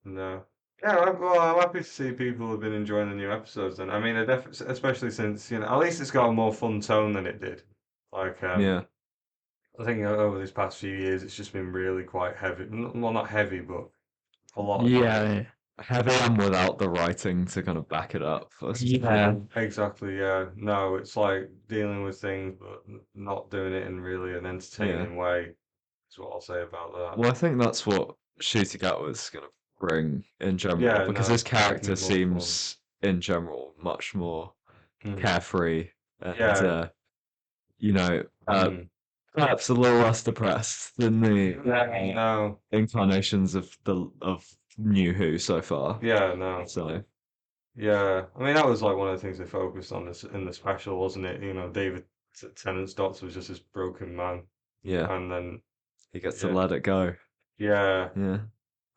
A: No. Yeah, I'm happy to see people have been enjoying the new episodes. And I mean, especially since at least it's got a more fun tone than it did. Like,
C: Yeah.
A: I think over these past few years, it's just been really quite heavy. Well, not heavy, but a lot.
B: Yeah.
C: Heavy and without the writing to kind of back it up.
B: Yeah.
A: Exactly. Yeah. No, it's like dealing with things, but not doing it in really an entertaining way. Is what I'll say about that.
C: Well, I think that's what Shooting Out was going to bring in general,
A: Yeah,
C: because
A: no,
C: his character
A: making it more fun.
C: seems, in general, much more
A: Mm.
C: carefree and,
A: Yeah.
C: you know,
A: Mm.
C: perhaps a little less depressed than the
A: No,
C: incarnations of New Who so far.
A: yeah, no.
C: So
A: Yeah, I mean that was like one of the things they focused on this in the special, wasn't it? You know, David Tennant's Doctor was just this broken man,
C: yeah,
A: and then
C: he gets to
A: yeah,
C: let it go.
A: yeah.
C: Yeah.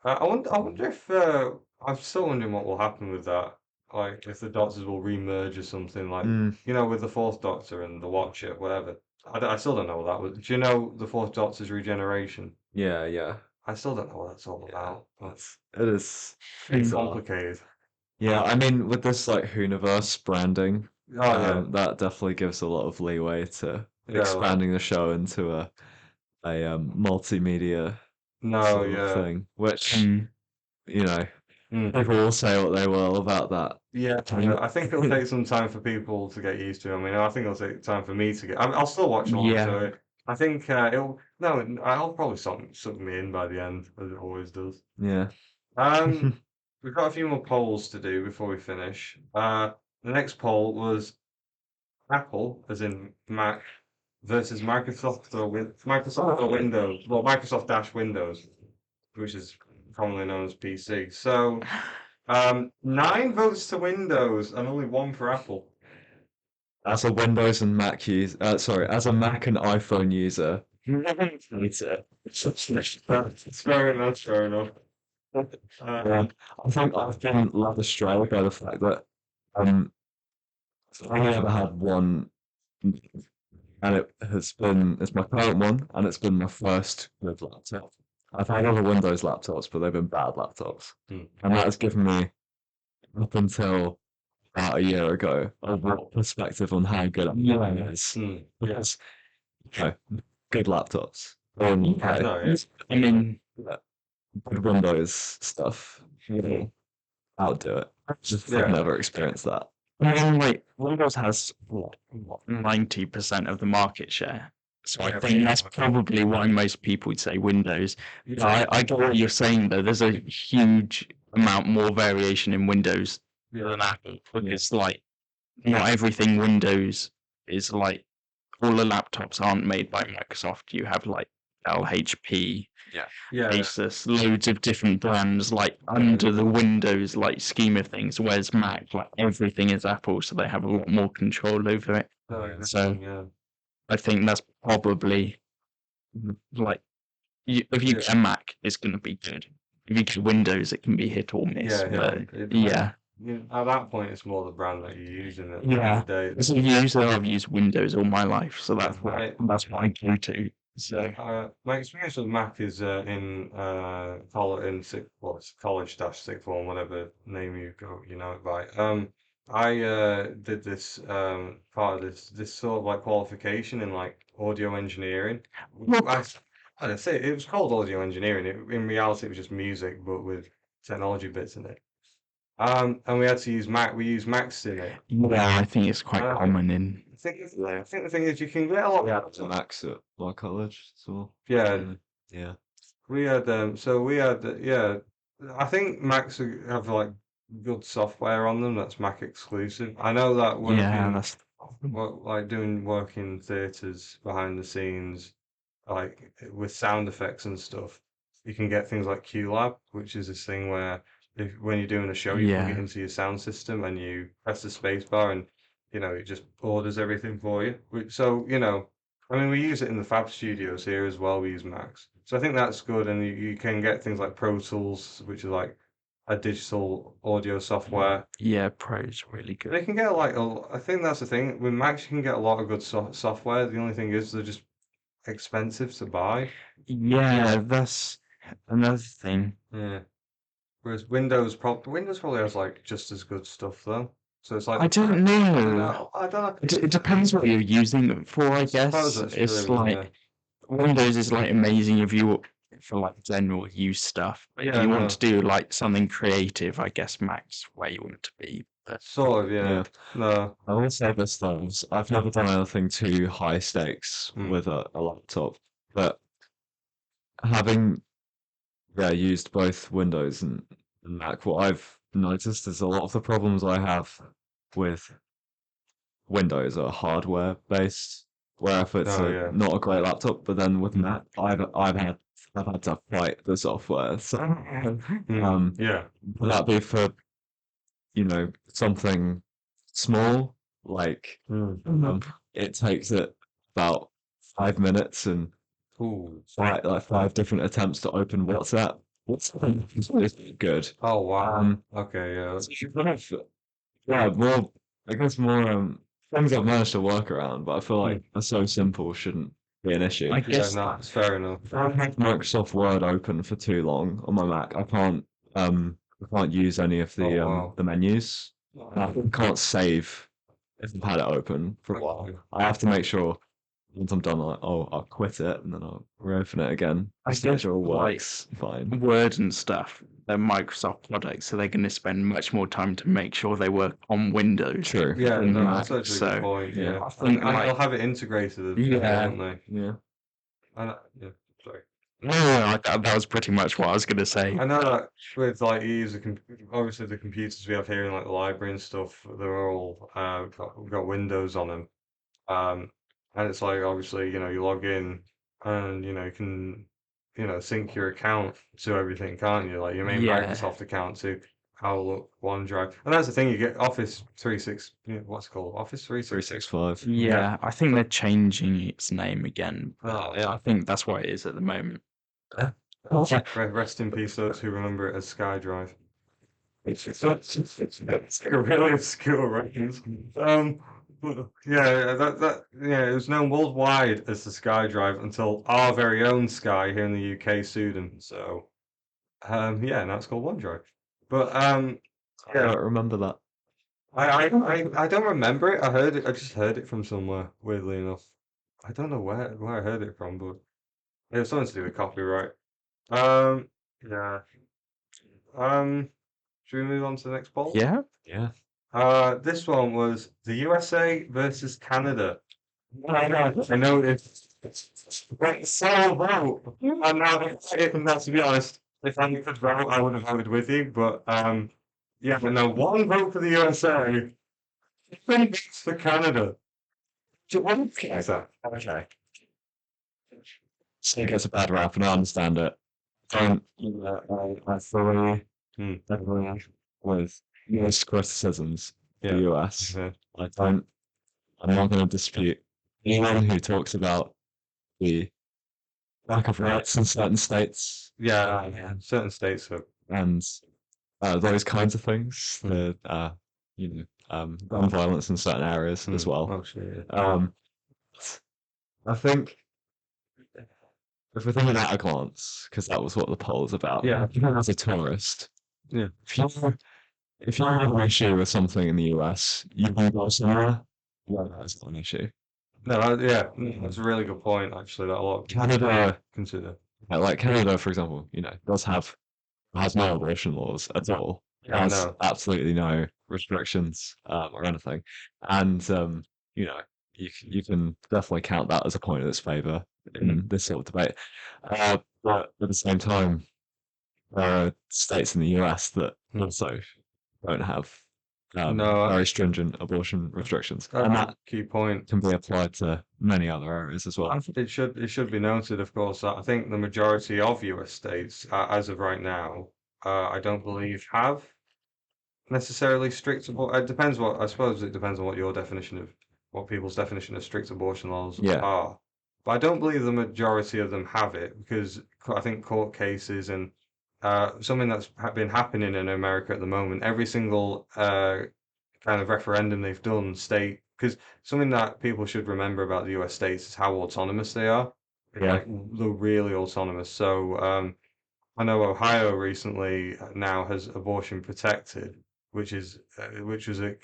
A: I wonder if I'm still wondering what will happen with that. Like if the Doctors will remerge or something, like
C: Mm,
A: you know, with the Fourth Doctor and the Watcher, whatever. I still don't know what that was. Do you know the Fourth Doctor's regeneration?
C: yeah, yeah,
A: I still don't know what that's all
C: yeah.
A: about, but
C: It is
A: pretty
C: bizarre.
A: complicated.
C: Yeah, I mean, with this like Whoniverse branding,
A: Oh yeah,
C: that definitely gives a lot of leeway to
A: yeah. Like,
C: expanding the show into a multimedia
A: no,
C: sort of
A: yeah.
C: thing, which,
B: Mm.
C: you know,
A: Mm.
C: people will say what they will about that.
A: Yeah, I think it'll take some time for people to get used to. I mean, I think it'll take time for me to get. I'll still watch along
B: Yeah.
A: to it. I think it'll. No, I'll probably suck me in by the end, as it always does.
C: Yeah.
A: Um, we've got a few more polls to do before we finish. The next poll was Apple, as in Mac, versus Microsoft or Windows. Well, Microsoft dash Windows, which is commonly known as PC. So, 9 votes to Windows and only one for Apple.
C: As a Windows and Mac user, sorry, as a Mac and iPhone user, it's
A: Fair enough, fair enough.
C: yeah. I think I've been led astray by the fact that um, I've only ever had one, and it's my current one, and it's been my first good laptop. I've had other Windows laptops, but they've been bad laptops,
A: Hmm.
C: and that has given me up until about a year ago a real perspective on how good Apple is.
A: Hmm.
C: Because you know, good laptops.
B: Yeah.
A: No, yeah.
B: I mean,
C: Good Windows stuff will outdo it. Just
A: Yeah.
C: I've never experienced that.
B: I mean, like Windows has what 90% of the market share. So I
A: Yeah,
B: think that's probably why most people would say Windows. I get what you're saying though. There's a huge amount more variation in Windows than Apple because like not everything Windows is like all the laptops aren't made by Microsoft. You have like Dell, HP,
A: Yeah.
B: Asus, loads of different brands like under the Windows like scheme of things, whereas Mac, like everything is Apple, so they have a lot more control over it.
A: No, yeah.
B: So
A: Yeah.
B: I think that's probably like if you get a Mac, it's going to be good. If you get Windows, it can be hit or miss.
A: Yeah,
B: But
A: It
B: yeah,
A: at that point, it's more the brand that you're using at the end
B: yeah.
A: of the day.
B: As a user, I've used Windows all my life, so
A: Yeah,
B: that's what I go to. So
A: my experience with Mac is in college it's college dash sixth form, whatever name you know it by. I did this part of this sort of like qualification in like audio engineering. I don't say it was called audio engineering. In reality, it was just music, but with technology bits in it. And we had to use Mac. We use Macs in it.
B: yeah, I think it's quite
A: Uh,
B: common in.
A: I think the thing is you can get a lot.
C: We had to Max at my college, so
A: Yeah,
C: yeah.
A: we had yeah. I think Macs have like good software on them that's Mac exclusive. I know that
B: Yeah,
A: working
B: that's
A: like doing work in theaters behind the scenes, like with sound effects and stuff, you can get things like QLab, which is this thing where when you're doing a show, you plug it
B: yeah.
A: into your sound system and you press the space bar and it just orders everything for you. So, I mean, we use it in the Fab Studios here as well. We use Macs. So I think that's good. And you can get things like Pro Tools, which is like a digital audio software.
B: Yeah, Pro's really
A: They
B: good.
A: can get I think that's the thing. With Macs, you can get a lot of good software. The only thing is they're just expensive to buy.
B: Yeah, that's another thing.
A: Yeah. Whereas Windows probably has like just as good stuff though. So it's like
B: I don't
A: I don't
B: know.
A: know. I don't know.
B: It depends what you're using it for, I
A: Suppose
B: guess.
A: that's
B: It's
A: true.
B: like Windows is like amazing if you for like general use stuff. But if
A: Yeah,
B: you want
A: no.
B: to do like something creative, I guess Mac's where you want to be. But
A: Sort of, yeah.
C: Yeah.
A: No.
C: I will say this though, I've never done anything too high stakes
A: Mm.
C: with a laptop, but having used both Windows and Mac, what I've noticed is a lot of the problems I have with Windows are hardware based. where if it's
A: Oh, yeah.
C: not a great laptop, but then with Mac, I've had to fight the software. So
A: Yeah.
C: would that be for something small like it takes it about 5 minutes and
A: Ooh.
C: five different attempts to open WhatsApp. WhatsApp is good.
A: Oh, wow. Okay, yeah.
C: So you kind of, yeah, more, I guess more things I've managed to work around, but I feel like are so simple shouldn't be an issue.
B: I
A: Yeah,
B: guess
A: no, it's fair enough.
C: If I have Microsoft Word open for too long on my Mac, I can't use any of
A: Oh, wow.
C: the menus. I can't save if I've had it open for a while. I have to make sure once I'm done, I'll quit it and then I'll reopen it again.
B: I
C: Just to make
B: guess,
C: sure it
B: like,
C: works fine.
B: Word and stuff, they're Microsoft products, so they're going to spend much more time to make sure they work on Windows.
C: True.
A: Yeah,
B: than
A: no,
B: Mac.
A: that's actually a good
B: So
A: point. Yeah,
B: I think,
A: and they'll
B: like,
A: have it integrated,
B: yeah.
A: won't they?
C: Yeah.
A: Yeah, sorry.
B: No, that was pretty much what I was going to say.
A: I know that with like you use obviously the computers we have here in like the library and stuff, they're all got Windows on them. And it's like obviously you log in and you can sync your account to everything, can't you? Like your main
B: Yeah.
A: Microsoft account to Outlook, OneDrive, and that's the thing. You get Office 36. What's it called? Office 365.
C: 365.
B: Yeah, I think they're changing its name again. I think that's what it is at the moment.
A: Rest in peace, those who remember it as SkyDrive. It's like a really obscure reference. But yeah, it was known worldwide as the SkyDrive until our very own Sky here in the UK sued them. So yeah, now it's called OneDrive. But
C: I
A: yeah,
C: don't remember that.
A: I don't remember it. I heard it. I just heard it from somewhere. Weirdly enough, I don't know where I heard it from, but it was something to do with copyright. Yeah. Should we move on to the next poll?
B: Yeah.
C: Yeah.
A: This one was the USA versus Canada. I know it's so vote. And now, to be honest, if I could vote, I would have voted with you. But yeah, but no, one vote for the USA, three votes for Canada. What is that? Okay.
C: So it gets a bad rap, and I understand it. I fully agree with most criticisms of the US.
A: Mhm.
C: I'm not going to dispute anyone who talks about the lack of rights in certain states
A: Yeah, certain states are.
C: and those kinds of things. The gun violence in certain areas as well.
A: Oh, shit.
C: I think if we're thinking at a glance, because that was what the poll was about.
A: Yeah.
C: Even as a tourist,
A: Yeah.
C: if you have an issue with something in the US, you can go somewhere where that's not an issue.
A: No, yeah, that's a really good point, actually, that a lot of people
C: Canada,
A: consider.
C: like Canada, for example, has no abortion laws at all. It
A: Yeah, I
C: has
A: know.
C: absolutely no restrictions or anything, and you can definitely count that as a point in its favour in this sort of debate. But at the same time, there are states in the US that also don't have
A: No,
C: very stringent abortion restrictions,
A: that's
C: and
A: a
C: that
A: key point.
C: can be applied to many other areas as well.
A: It should be noted, of course, that I think the majority of US states, as of right now, I don't believe have necessarily strict abortion. It depends I suppose it depends on what people's definition of strict abortion laws
C: Yeah.
A: are. But I don't believe the majority of them have it because I think court cases and something that's been happening in America at the moment, every single kind of referendum they've done state, because something that people should remember about the US states is how autonomous they are.
C: Yeah.
A: Like they're really autonomous. So I know Ohio recently now has abortion protected, which was a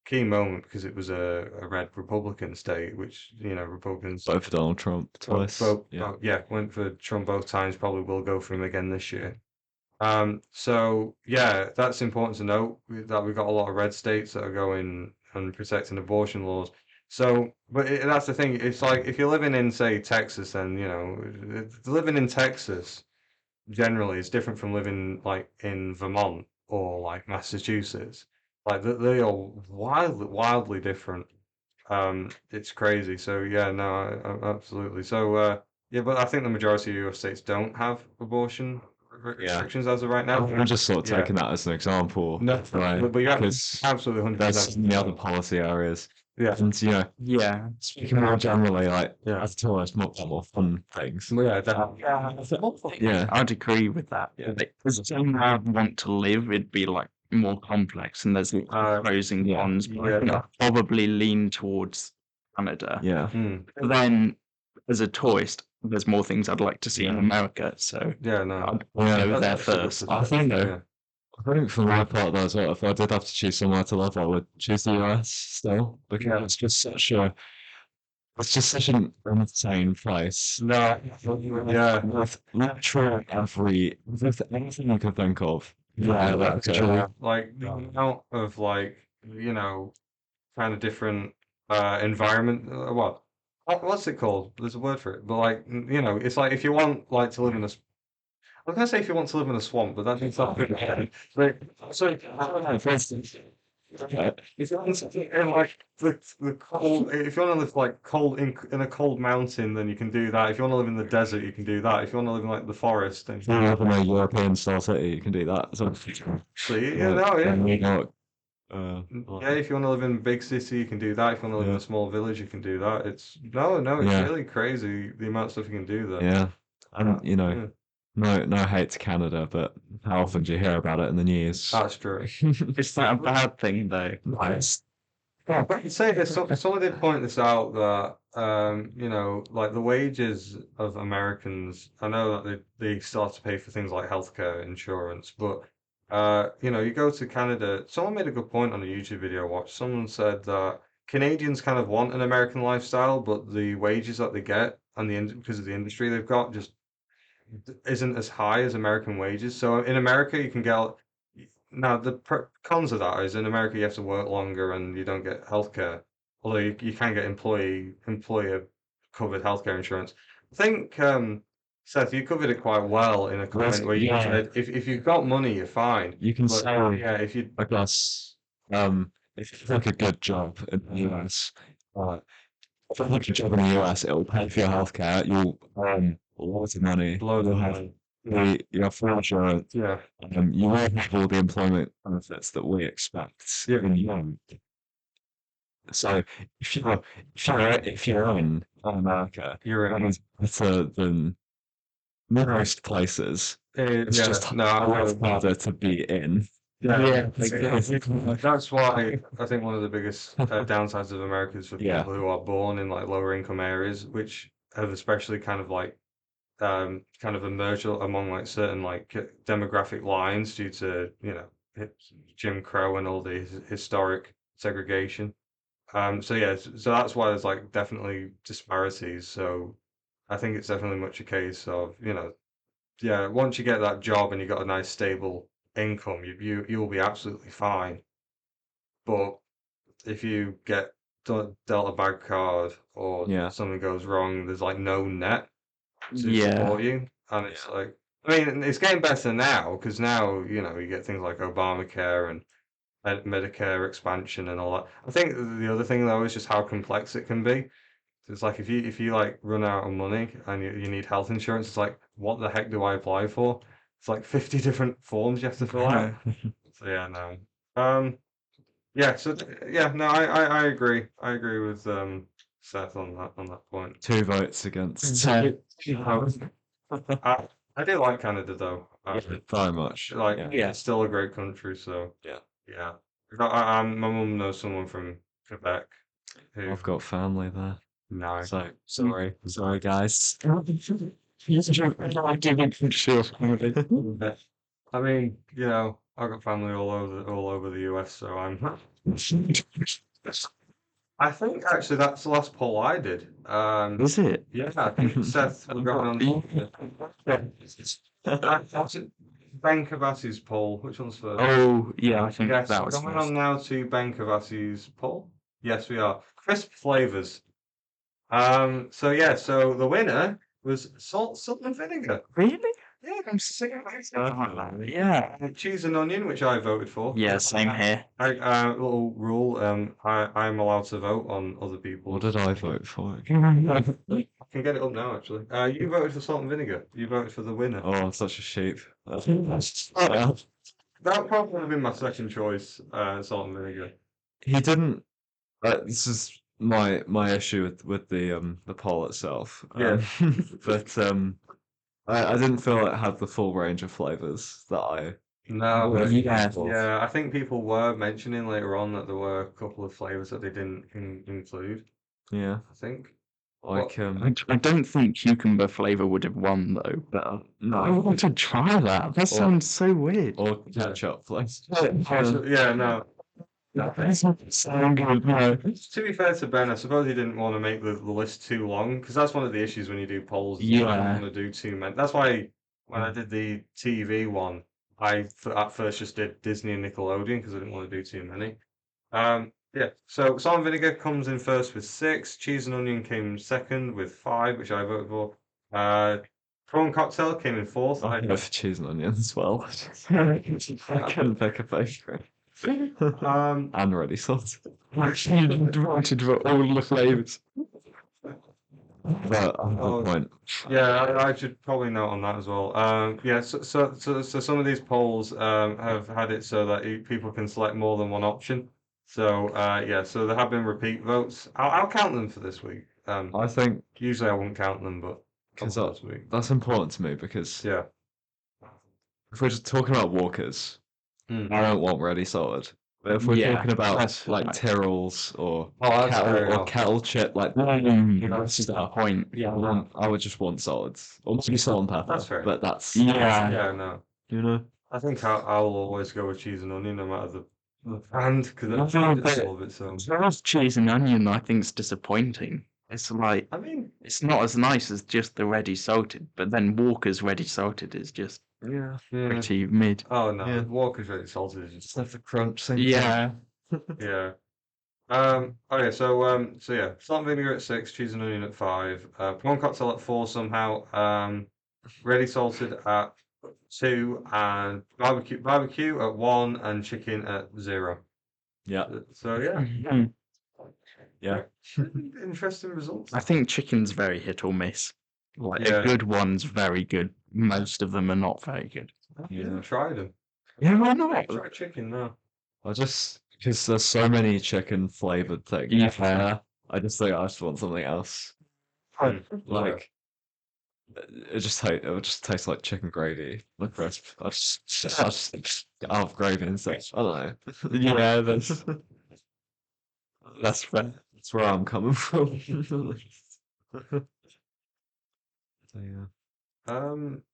A: key moment because it was a red Republican state, which Republicans
C: Vote for Donald Trump twice.
A: went for Trump both times, probably will go for him again this year. So yeah, that's important to note that we've got a lot of red states that are going and protecting abortion laws. So, but that's the thing. It's like if you're living in, say, Texas, then living in Texas generally is different from living like in Vermont or like Massachusetts. Like they are wildly different. It's crazy. So yeah, no, absolutely. So yeah, but I think the majority of US states don't have abortion restrictions as of right now.
C: I'm just sort of
A: Yeah.
C: taking that as an example,
A: No,
C: right?
A: but you have
C: Because
A: absolutely
C: there's
A: 100%.
C: so many other policy areas.
A: Yeah.
C: And,
B: Yeah.
C: speaking more generally, like,
A: Yeah.
C: as tourists, more fun things.
A: Well, yeah, definitely.
C: Yeah.
B: I'd agree with that.
C: Yeah.
B: Because somewhere I'd want to live, it'd be like more complex, and there's pros and
A: yeah,
B: cons. But I
A: yeah.
B: think I'd probably lean towards Canada.
C: Yeah.
B: But then, as a tourist, there's more things I'd like to see in America, so
A: Yeah, no.
B: I'd go there
A: That's a good
B: first.
C: I think though,
A: Yeah.
C: I think for my part though as well, if I did have to choose somewhere to live, I would choose the US still because
A: Yeah.
C: it's just such an insane place.
A: No. Yeah.
C: With literally with anything I could think of.
A: Yeah,
C: that's
A: yeah.
C: true.
A: Like the amount of like, kind of different environment. What's it called? There's a word for it, but like it's like if you want like to live in I was gonna say if you want to live in a swamp, but that means not good. But so I don't know, for instance, if you want to live in like the cold, if you want to live like cold in a cold mountain, then you can do that. If you want to live in the desert, you can do that. If you want to live in like the forest, then
C: If you live in a European style city, you can do that. So,
A: New
C: York,
A: yeah, if you want to live in a big city, you can do that. If you want to live in a small village, you can do that. It's really crazy the amount of stuff you can do there.
C: Yeah. And
A: Yeah.
C: no hate to Canada, but how often do you hear about it in the news?
A: That's true.
B: It's not a bad thing, though.
C: Nice.
A: Yeah, but I'd say this, someone did point this out that, like the wages of Americans, I know that they still have to pay for things like healthcare insurance, but, you go to Canada, someone made a good point on a YouTube video I watched. Someone said that Canadians kind of want an American lifestyle, but the wages that they get and because of the industry they've got just isn't as high as American wages. So in America, you can get now the cons of that is in America you have to work longer and you don't get healthcare. Although you can get employer covered healthcare insurance. I think Seth, you covered it quite well in a comment where you said if you've got money, you're fine.
C: You can
A: But
C: say,
A: yeah, if you
C: I guess, if you take a good job in the US, if you take a job in the US, it'll pay for your healthcare. You'll earn loads of money.
A: loads of
C: You'll have
A: money.
C: your full insurance.
A: Yeah.
C: You will have all the employment benefits that we expect
A: Yeah.
C: in the end. So if you're in America,
A: You're
C: that
A: in.
C: is better than most places. It's
A: Yeah,
C: just
A: no,
C: harder to be in.
A: Yeah,
B: exactly.
A: that's why I think one of the biggest downsides of America is for
C: Yeah.
A: people who are born in like lower income areas, which have especially kind of like kind of emerged among like certain like demographic lines due to Jim Crow and all the historic segregation. So yeah, so that's why there's like definitely disparities. So I think it's definitely much a case of yeah, once you get that job and you got a nice stable income, you'll be absolutely fine. But if you get dealt a bad card or
C: Yeah.
A: something goes wrong, there's like no net to
B: Yeah.
A: support you, and it's like, I mean, it's getting better now because now you get things like Obamacare and Medicare expansion and all that. I think the other thing though is just how complex it can be. It's like if you like run out of money and you need health insurance, it's like what the heck do I apply for? It's like 50 different forms you have to fill out. So yeah, no. Yeah, so yeah, no, I agree. I agree with Seth on that point.
C: 2 votes against.
A: I do like Canada though.
C: Very much.
A: Like
B: Yeah.
A: it's still a great country, so
C: Yeah.
A: yeah. My mum knows someone from Quebec who
C: I've got family there.
A: no.
C: So sorry guys.
A: I mean, I've got family all over the US, so I'm. I think actually that's the last poll I did.
B: Is it?
A: Yeah, I think Seth we're going on. That's it. Ben Cavazzi's poll. Which one's first?
B: Oh, yeah, I think
A: Yes,
B: that
A: we're
B: was
A: going
B: first.
A: on now to Ben Cavazzi's poll. Yes, we are. Crisp flavors. So the winner was salt and vinegar.
B: Really?
A: Yeah,
B: I'm sick of it. Yeah.
A: Cheese and onion, which I voted for.
B: Yeah, same here.
A: Little rule. I'm allowed to vote on other people.
C: What did I vote for?
A: I can get it up now, actually. You voted for salt and vinegar. You voted for the winner.
C: Oh, I'm such a sheep.
A: That would probably have been my second choice, salt and vinegar.
C: He didn't. This is my issue with the poll itself.
A: Yeah.
C: But I didn't feel it had the full range of flavors that I.
A: No,
C: Well,
B: yeah.
A: yeah, I think people were mentioning later on that there were a couple of flavors that they didn't include.
C: Yeah,
A: I think.
C: like
B: I don't think cucumber flavor would have won though, but I
C: no,
B: want to try that. That sounds so weird.
C: or ketchup flavor.
A: Yeah, no.
B: That doesn't sound good. No.
A: To be fair to Ben, I suppose he didn't want to make the list too long because that's one of the issues when you do polls. You don't
B: Yeah.
A: want to do too many. That's why when I did the TV one, I at first just did Disney and Nickelodeon because I didn't want to do too many. Yeah. So salt and vinegar comes in first with 6. Cheese and onion came second with 5, which I voted for. Prawn cocktail came in fourth.
C: I go for cheese and onion as well. I couldn't pick a favorite. And ready sauce.
B: Actually, wanted for all the flavors.
C: But on
A: Oh,
C: the point.
A: Yeah, I should probably note on that as well. Yeah, so some of these polls have had it so that people can select more than one option. So yeah, so there have been repeat votes. I'll count them for this week.
C: I think
A: Usually I wouldn't count them, but
C: because
A: couple this week.
C: that's important to me because
A: Yeah.
C: if we're just talking about walkers,
A: Mm.
C: I don't want ready salted. But if we're
B: Yeah,
C: talking about
B: that's
C: like
B: right.
C: Tyrrells or
A: Oh, that's fair enough.
C: kettle chip, like
B: That's the point.
C: yeah, I would just want solids or maybe salt and pepper.
A: That's fair.
C: But that's
B: Yeah.
A: Yeah, no.
C: you know.
A: I think I'll always go with cheese and onion no matter the brand because I
B: No,
A: just
B: but-
A: love it so.
B: Whereas cheese and onion, I think, is disappointing. It's like
A: I mean,
B: it's not as nice as just the ready salted, but then Walker's ready salted is just
C: Yeah.
B: pretty mid.
A: oh no,
C: Yeah.
A: Walker's ready salted is just
C: Just have the crunch. Same
B: Yeah.
A: yeah. Okay, so yeah, salt and vinegar at 6, cheese and onion at 5, prawn cocktail at 4 somehow, ready salted at 2, and barbecue at 1, and chicken at 0.
C: Yeah.
A: So yeah,
B: Mhm.
C: Yeah.
A: interesting results.
B: I think chicken's very hit or miss. Like
A: Yeah.
B: a good one's very good. Most of them are not very good.
A: I've never tried them.
B: Yeah, why
A: I've
B: not?
A: tried chicken now.
C: I just because there's so many chicken flavored things.
B: Yeah.
C: I just think I just want something else.
A: Hmm.
C: Like it would just taste like chicken gravy, like crisp. I just I'll have gravy instead. I don't know.
B: Yeah, that's fair.
C: That's where I'm coming from. So, yeah.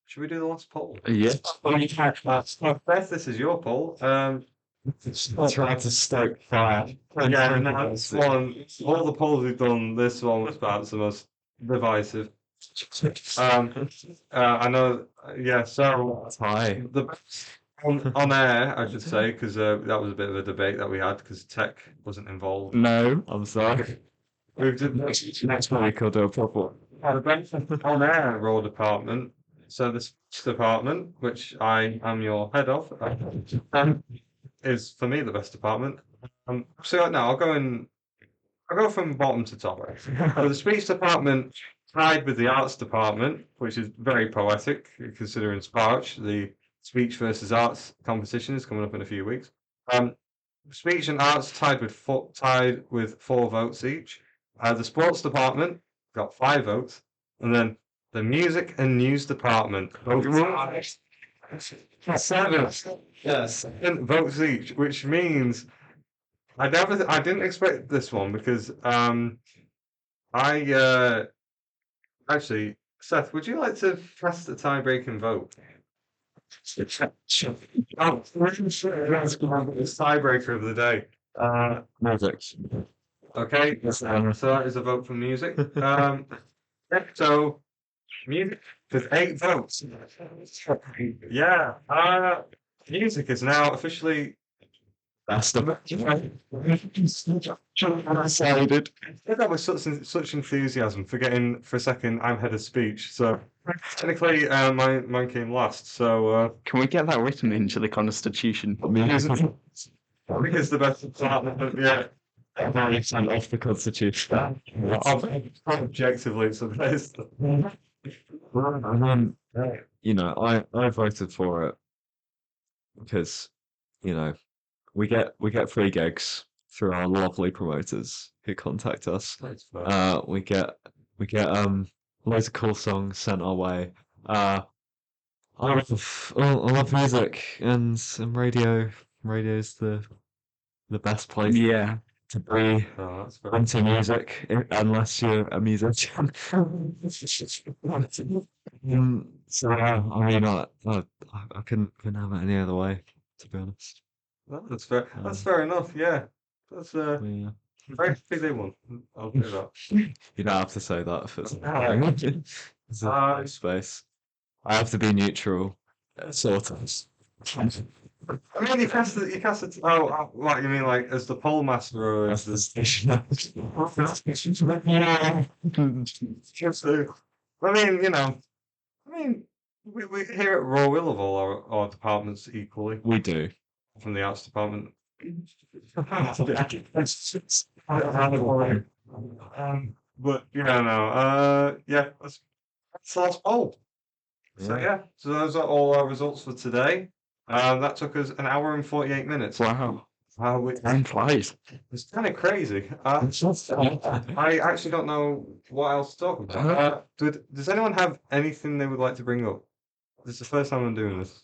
A: Should we do the last poll?
B: Yeah.
A: Beth, this is your poll.
B: Trying to stoke fire.
A: Yeah, no, this one, all the polls we've done, this one was perhaps the most divisive. I know, yeah, so
C: Hi.
A: the on air, I should say, because that was a bit of a debate that we had because tech wasn't involved.
B: No.
C: I'm sorry.
A: We did
C: Next week I'll do a proper one.
A: on air raw department. So the speech department, which I am your head of, is for me the best department. So no, I'll go from bottom to top. So the speech department tied with the arts department, which is very poetic considering Sparch, the speech versus arts competition is coming up in a few weeks. Speech and arts tied with 4 votes each. The sports department got 5 votes, and then the music and news department votes 7.
C: Yes.
A: 7 votes each, which means I didn't expect this one because actually, Seth, would you like to cast a tie-breaking vote? Oh, this tiebreaker of the day.
C: Music.
A: Okay, so that is a vote for music. So music with 8 votes. Yeah, music is now officially
B: Best of it. Decided.
A: Did that with such enthusiasm, forgetting for a second I'm head of speech. So technically, mine came last. So
B: Can we get that written into the Constitution?
A: I think it's the best part. Yeah,
C: Sent off the Constitution.
A: objectively, it's the best.
C: I mean, you know, I voted for it because, you know, we get free gigs through our lovely promoters who contact us.
A: That's fair.
C: We get loads of cool songs sent our way. I love music and radio. Radio's the best place
B: Yeah.
C: to be
A: Oh, that's fair.
C: into music unless you're a musician. So I mean, I couldn't have it any other way, to be honest.
A: No, that's fair. That's fair enough. Yeah, that's
C: Yeah.
A: very big one. I'll do that.
C: You don't have to say that if it's it's a safe space. I have to be neutral, sort of.
A: I mean, you cast it. Oh, what you mean, like as the pole master or as the
C: station.
A: I mean, you know, I mean, we here at Raw will have all our departments equally
C: We do.
A: from the arts department. But you know, no, yeah, that's the last poll. So yeah, so those are all our results for today. That took us an hour and 48 minutes.
B: Wow.
A: Which
B: Time flies.
A: it's kind of crazy. I actually don't know what else to talk about. Does anyone have anything they would like to bring up? This is the first time I'm doing this.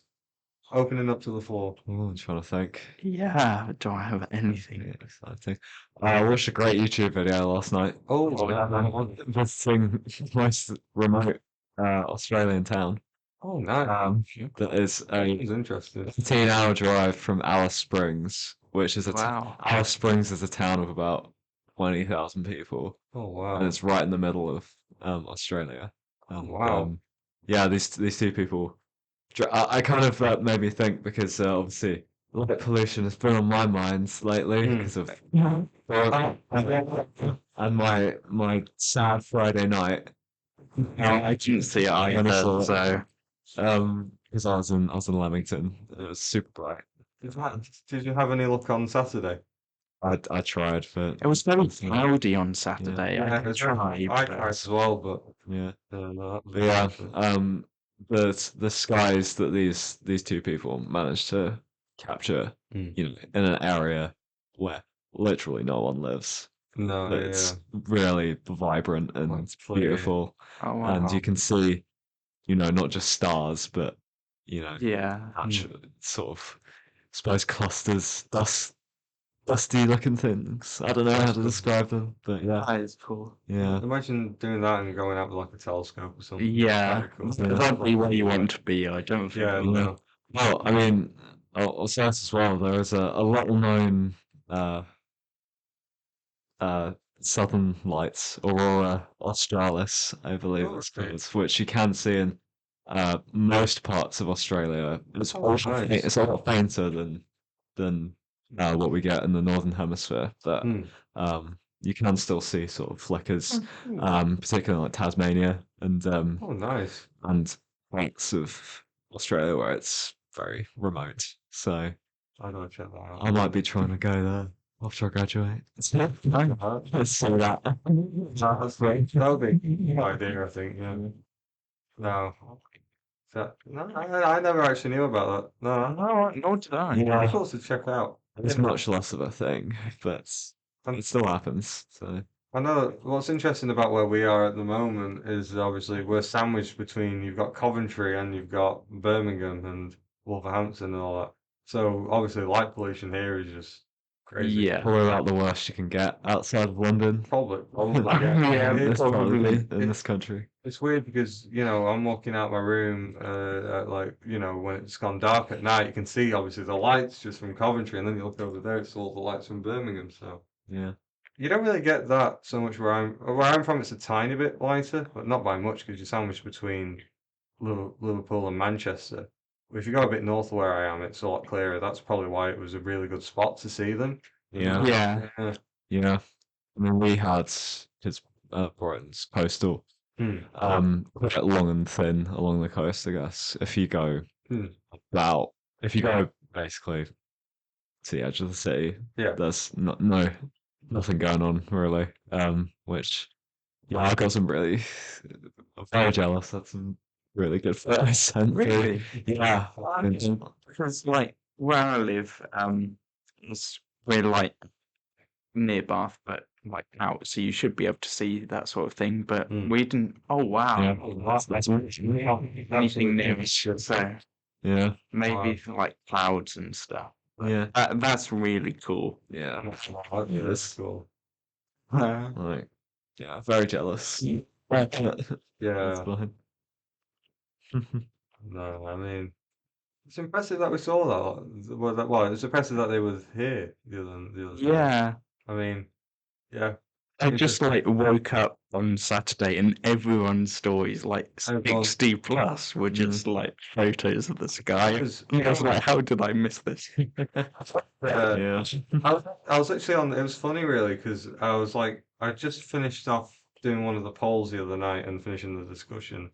A: Opening up to the floor.
C: Oh, I'm trying to think.
B: Yeah. Do I have anything?
C: Yeah, exciting. I watched a great YouTube video last night. Visiting most remote Australian town.
A: Oh, nice.
C: That is a
A: It's interesting.
C: 15-hour drive from Alice Springs, which is
B: Wow.
C: Alice Springs is a town of about 20,000 people,
A: Oh,
C: and
A: wow.
C: it's right in the middle of Australia. And,
A: Wow.
C: yeah, these two people. I kind of made me think because obviously light pollution has been on my mind lately because of and my sad Friday night.
B: I didn't see it either, so
C: Because I was in Leamington. It was super bright.
A: Did you have any luck on Saturday?
C: I tried, but
B: it was very cloudy on Saturday.
A: Yeah,
B: I tried.
A: I tried as well, but
C: yeah.
A: no,
C: But yeah, the skies that these two people managed to capture,
A: Mm.
C: you know, in an area where literally no one lives.
A: no,
C: It's really vibrant and
A: It's clear.
C: beautiful,
B: Oh,
C: and
B: wow.
C: you can see, you know, not just stars, but you know,
B: Yeah.
C: actual sort of, I suppose clusters, dusty looking things. I don't know how to describe them, but yeah,
B: That is cool.
C: yeah.
A: Imagine doing that and going out with like a telescope or something.
B: Yeah.
A: That'd be cool.
B: Is that be where you want to be? I don't think.
A: Yeah,
C: Yeah.
A: no.
C: Well, I mean, I'll say this as well. There is a little known Southern Lights, Aurora Australis, I believe
A: Oh,
C: it's
A: okay.
C: called, which you can see in most parts of Australia. It's
A: Oh, nice.
C: it's a lot fainter than what we get in the Northern Hemisphere, but you can still see sort of flickers, particularly like Tasmania
A: Oh, nice.
C: and parts of Australia where it's very remote. So
A: I gotta check that out.
C: I might be trying to go there after I graduate. Let's see that.
A: That's great. That would be a good idea, I think. Yeah. No. No, I never actually knew about that. No,
B: No, nor did I.
C: Yeah.
A: I'm supposed to check out.
C: It's much less of a thing, but it still happens. So
A: I know what's interesting about where we are at the moment is obviously we're sandwiched between you've got Coventry and you've got Birmingham and Wolverhampton and all that. So obviously light pollution here is just crazy.
B: Yeah.
C: probably about the worst you can get outside of London.
A: Probably.
B: Yeah,
C: This probably in
A: It-
C: this country.
A: It's weird because, you know, I'm walking out my room, at like, you know, when it's gone dark at night, you can see obviously the lights just from Coventry, and then you look over there, it's all the lights from Birmingham. So
C: Yeah.
A: you don't really get that so much where I'm from. It's a tiny bit lighter, but not by much because you're sandwiched between Liverpool and Manchester. If you go a bit north of where I am, it's a lot clearer. That's probably why it was a really good spot to see them.
C: Yeah.
B: Yeah.
C: Yeah. I mean, we had his Brighton's coastal,
A: Hmm.
C: quite long and thin along the coast, I guess. If you go if you go basically to the edge of the city,
A: Yeah.
C: there's nothing going on really. Which yeah, I got some really I'm very jealous. That's some really good photos.
B: Really?
C: Yeah.
B: Because like where I live, we're like near Bath, but like out, so you should be able to see that sort of thing. But we didn't. Oh wow,
C: Yeah.
B: that's anything near us. So
C: Yeah.
B: maybe like clouds and stuff.
C: Yeah.
B: That's really cool.
C: Yeah.
A: That's cool.
C: Like, yeah, very jealous.
A: Yeah.
C: Fine.
A: No, I mean, it's impressive that we saw that. Well, it's impressive that they were here the other day.
B: Yeah,
A: I mean, yeah.
B: I
A: It's
B: just like woke up on Saturday and everyone's stories, like
A: Everyone-
B: 60 plus, were just like photos of the sky.
A: Because
B: And I was like, how did I miss this?
C: Yeah.
A: I was actually on. It was funny, really, because I was like, I just finished off doing one of the polls the other night and finishing the discussion.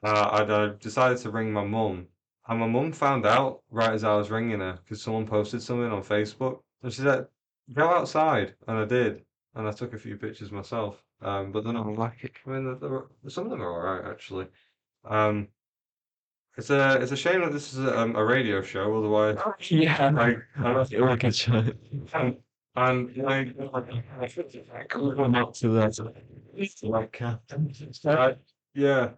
A: I decided to ring my mum, and my mum found out right as I was ringing her because someone posted something on Facebook, and she said, "Go outside," and I did, and I took a few pictures myself. But then
B: I like it.
A: I mean, some of them are all right actually. Um, it's a shame that this is a radio show, otherwise,
B: Yeah,
A: like,
C: It will get you.
A: and like,
C: Come up to that. Like,
A: yeah.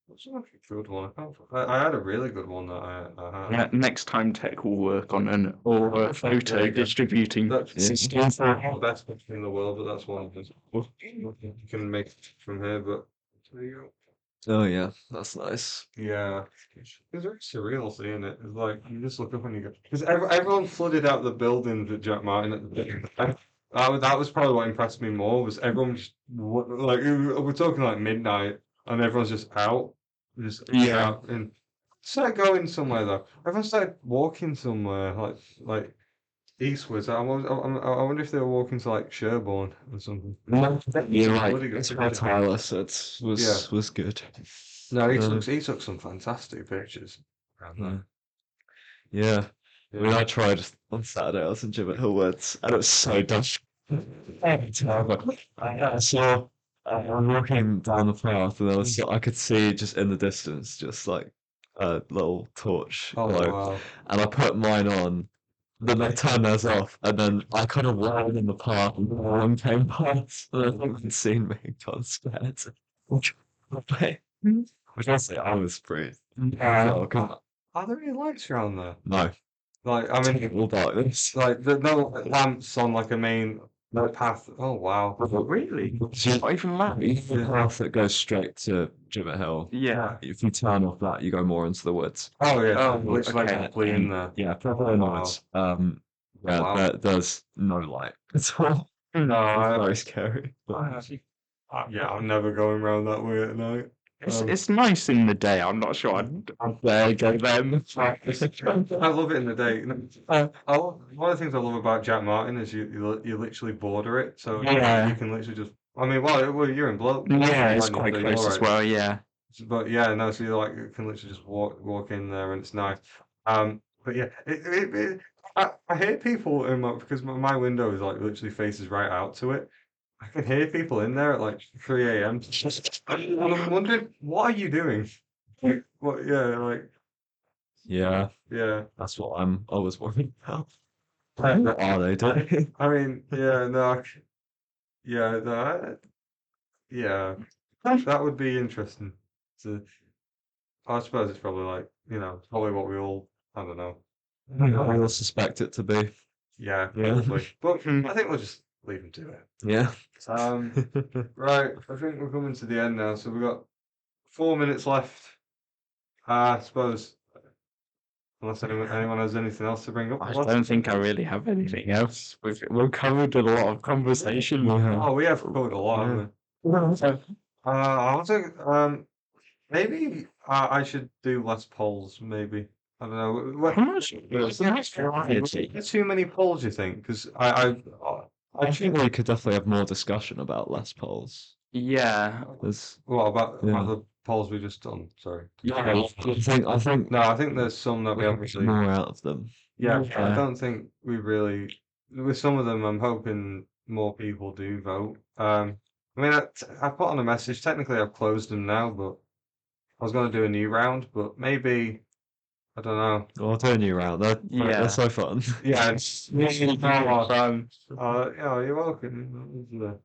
A: What's another good one? I had a really good one that I had.
B: next time Tech will work on an or a photo distributing
A: That's
B: system.
A: the best picture in the world, but that's one of them. You can make from here, but there you go.
C: Oh yeah, that's nice.
A: Yeah, it's very surreal seeing it. It's like you just look up and you go, because everyone flooded out the building with Jack Martin at the beginning. That was probably what impressed me more was everyone just like we're talking like midnight and everyone's just out, just
B: Yeah.
A: out and started going somewhere though. Everyone started walking somewhere like eastwards. I wonder if they were walking to like Sherborne or something.
C: You're
A: Bloody
C: right.
A: good
C: It's
A: picture.
C: about Tyler, so it
A: Yeah.
C: was good.
A: No,
C: Um,
A: he took some fantastic pictures around there.
C: Yeah. I mean, I tried on Saturday. I was in Gibbet Hill Woods, and it was so dumb. I saw. I'm walking down the path, and I could see just in the distance, just like a little torch
A: Oh
C: glow.
A: wow.
C: And I put mine on. Then they turned theirs off, and then I kind of ran in the path, and no one came past. And I think they'd seen me and got scared. Which I was pretty. Oh, God.
A: Are there any lights around there?
C: No,
A: Like, I mean,
C: total darkness.
A: like, no lamps on like a main path. Oh wow.
B: Really? Not even that.
C: The path that goes straight to Gibbet Hill.
B: Yeah.
C: If you turn off that, you go more into the woods.
A: Oh yeah.
B: Oh,
A: Looks like
B: okay.
A: directly in there.
C: Yeah, proper in the woods. Yeah,
A: Wow.
C: there's no light at all.
A: No,
C: It's very scary.
A: yeah, I'm never going around that way at night.
B: It's nice in the day. I'm not sure I'd dare go then.
A: I love it in the day. One of the things I love about Jack Martin is you literally border it, so
B: Yeah.
A: you can literally just. I mean, well, you're in blow.
B: Yeah, it's
A: aren't you?
B: quite
A: So you're
B: close as
A: alright.
B: well. Yeah.
A: But yeah, no, so you like you can literally just walk in there and it's nice. But yeah, I hear people in because my window is like literally faces right out to it. I can hear people in there at like 3 a.m. And I'm wondering, what are you doing? Like, what? Yeah, like
C: Yeah,
A: yeah.
C: that's what I'm always worried about. What are they doing?
A: I mean, yeah, no, yeah, no, yeah. That would be interesting. To, I suppose it's probably like probably what we all. I don't know.
C: I will suspect it to be.
A: Yeah,
C: Yeah.
A: probably. But I think we'll just leave him to it.
C: Yeah.
A: Right, I think we're coming to the end now, so we've got 4 minutes left. I suppose, unless anyone has anything else to bring up.
B: I don't think I really have anything else. We've covered a lot of conversation.
A: Oh, we have covered a lot, haven't we? I want to Maybe I should do less polls. Maybe I don't know.
B: I'm not sure. There's a nice variety.
A: There's too many polls, you think? Because
C: I think we could definitely have more discussion about less polls.
B: Yeah.
C: There's,
A: what about
C: Yeah.
A: the polls we just done? Sorry.
B: Yeah.
C: I think
A: No, I think there's some that we
C: we
A: haven't
C: can get
A: really.
C: more out of them.
A: Yeah, I
B: Yeah.
A: don't think we really. With some of them, I'm hoping more people do vote. I mean, I put on a message. Technically, I've closed them now, but I was going to do a new round. But maybe I don't know.
C: Well, I'll turn you around.
B: Yeah.
C: That's so fun.
A: Yeah, it's
B: Really fun.
A: yeah, you're welcome.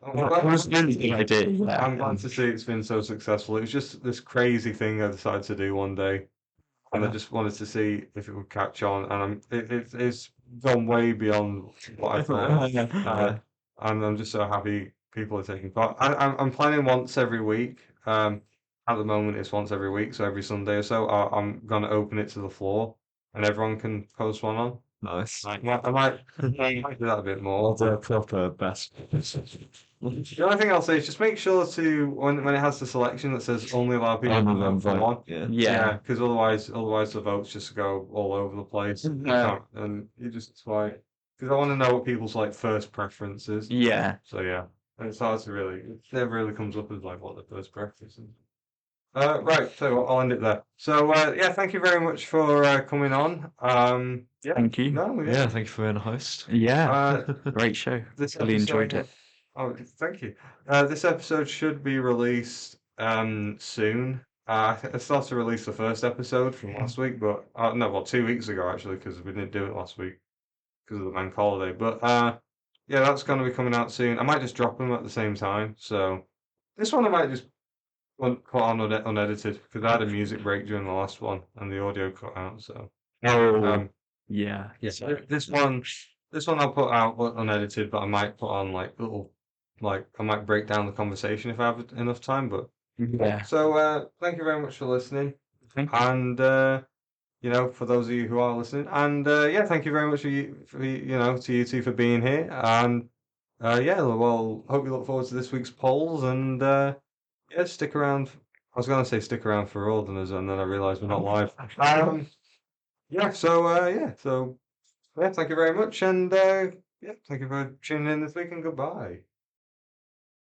A: I'm
B: That
A: glad,
B: was a really good idea. Yeah.
A: I'm glad to see it's been so successful. It was just this crazy thing I decided to do one day, and I just wanted to see if it would catch on. And it's gone way beyond what I thought. And I'm just so happy people are taking part. I'm planning once every week. At the moment, it's once every week, so every Sunday or so, I'm gonna open it to the floor, and everyone can post one on.
C: Nice.
A: I might do that a bit more.
C: Well, the proper best.
A: The only thing I'll say is just make sure to when it has the selection that says only allow people to vote for one.
C: Yeah.
A: Yeah,
B: Yeah.
A: because otherwise the votes just go all over the place. You
B: Yeah.
A: can't- and you just like because I want to know what people's like first preference is.
B: Yeah.
A: So yeah, and it's hard to really. It never really comes up as like what the first preference is. Right, so I'll end it there. So yeah, thank you very much for coming on. Yeah,
B: Thank you.
A: no,
C: Yeah, thank you for being a host.
B: Yeah.
A: Uh,
B: Great show.
A: this
B: Really enjoyed
A: episode-
B: it.
A: Oh, thank you. This episode should be released soon. I started to release the first episode from last week, but no, well, 2 weeks ago actually, because we didn't do it last week because of the bank holiday. But yeah, that's going to be coming out soon. I might just drop them at the same time. So this one I might just put on unedited because I had a music break during the last one and the audio cut out. So
B: Oh. Yeah.
A: so this one I'll put out unedited, but I might put on like little I might break down the conversation if I have enough time. But
B: Yeah.
A: so thank you very much for listening,
B: Thank you.
A: and for those of you who are listening, and yeah, thank you very much to you two for being here, and yeah, well, hope you look forward to this week's polls, and yeah, stick around. I was gonna say stick around for Ordiners, and then I realised we're not live. Yeah, so yeah, thank you very much, and yeah, thank you for tuning in this week, and goodbye.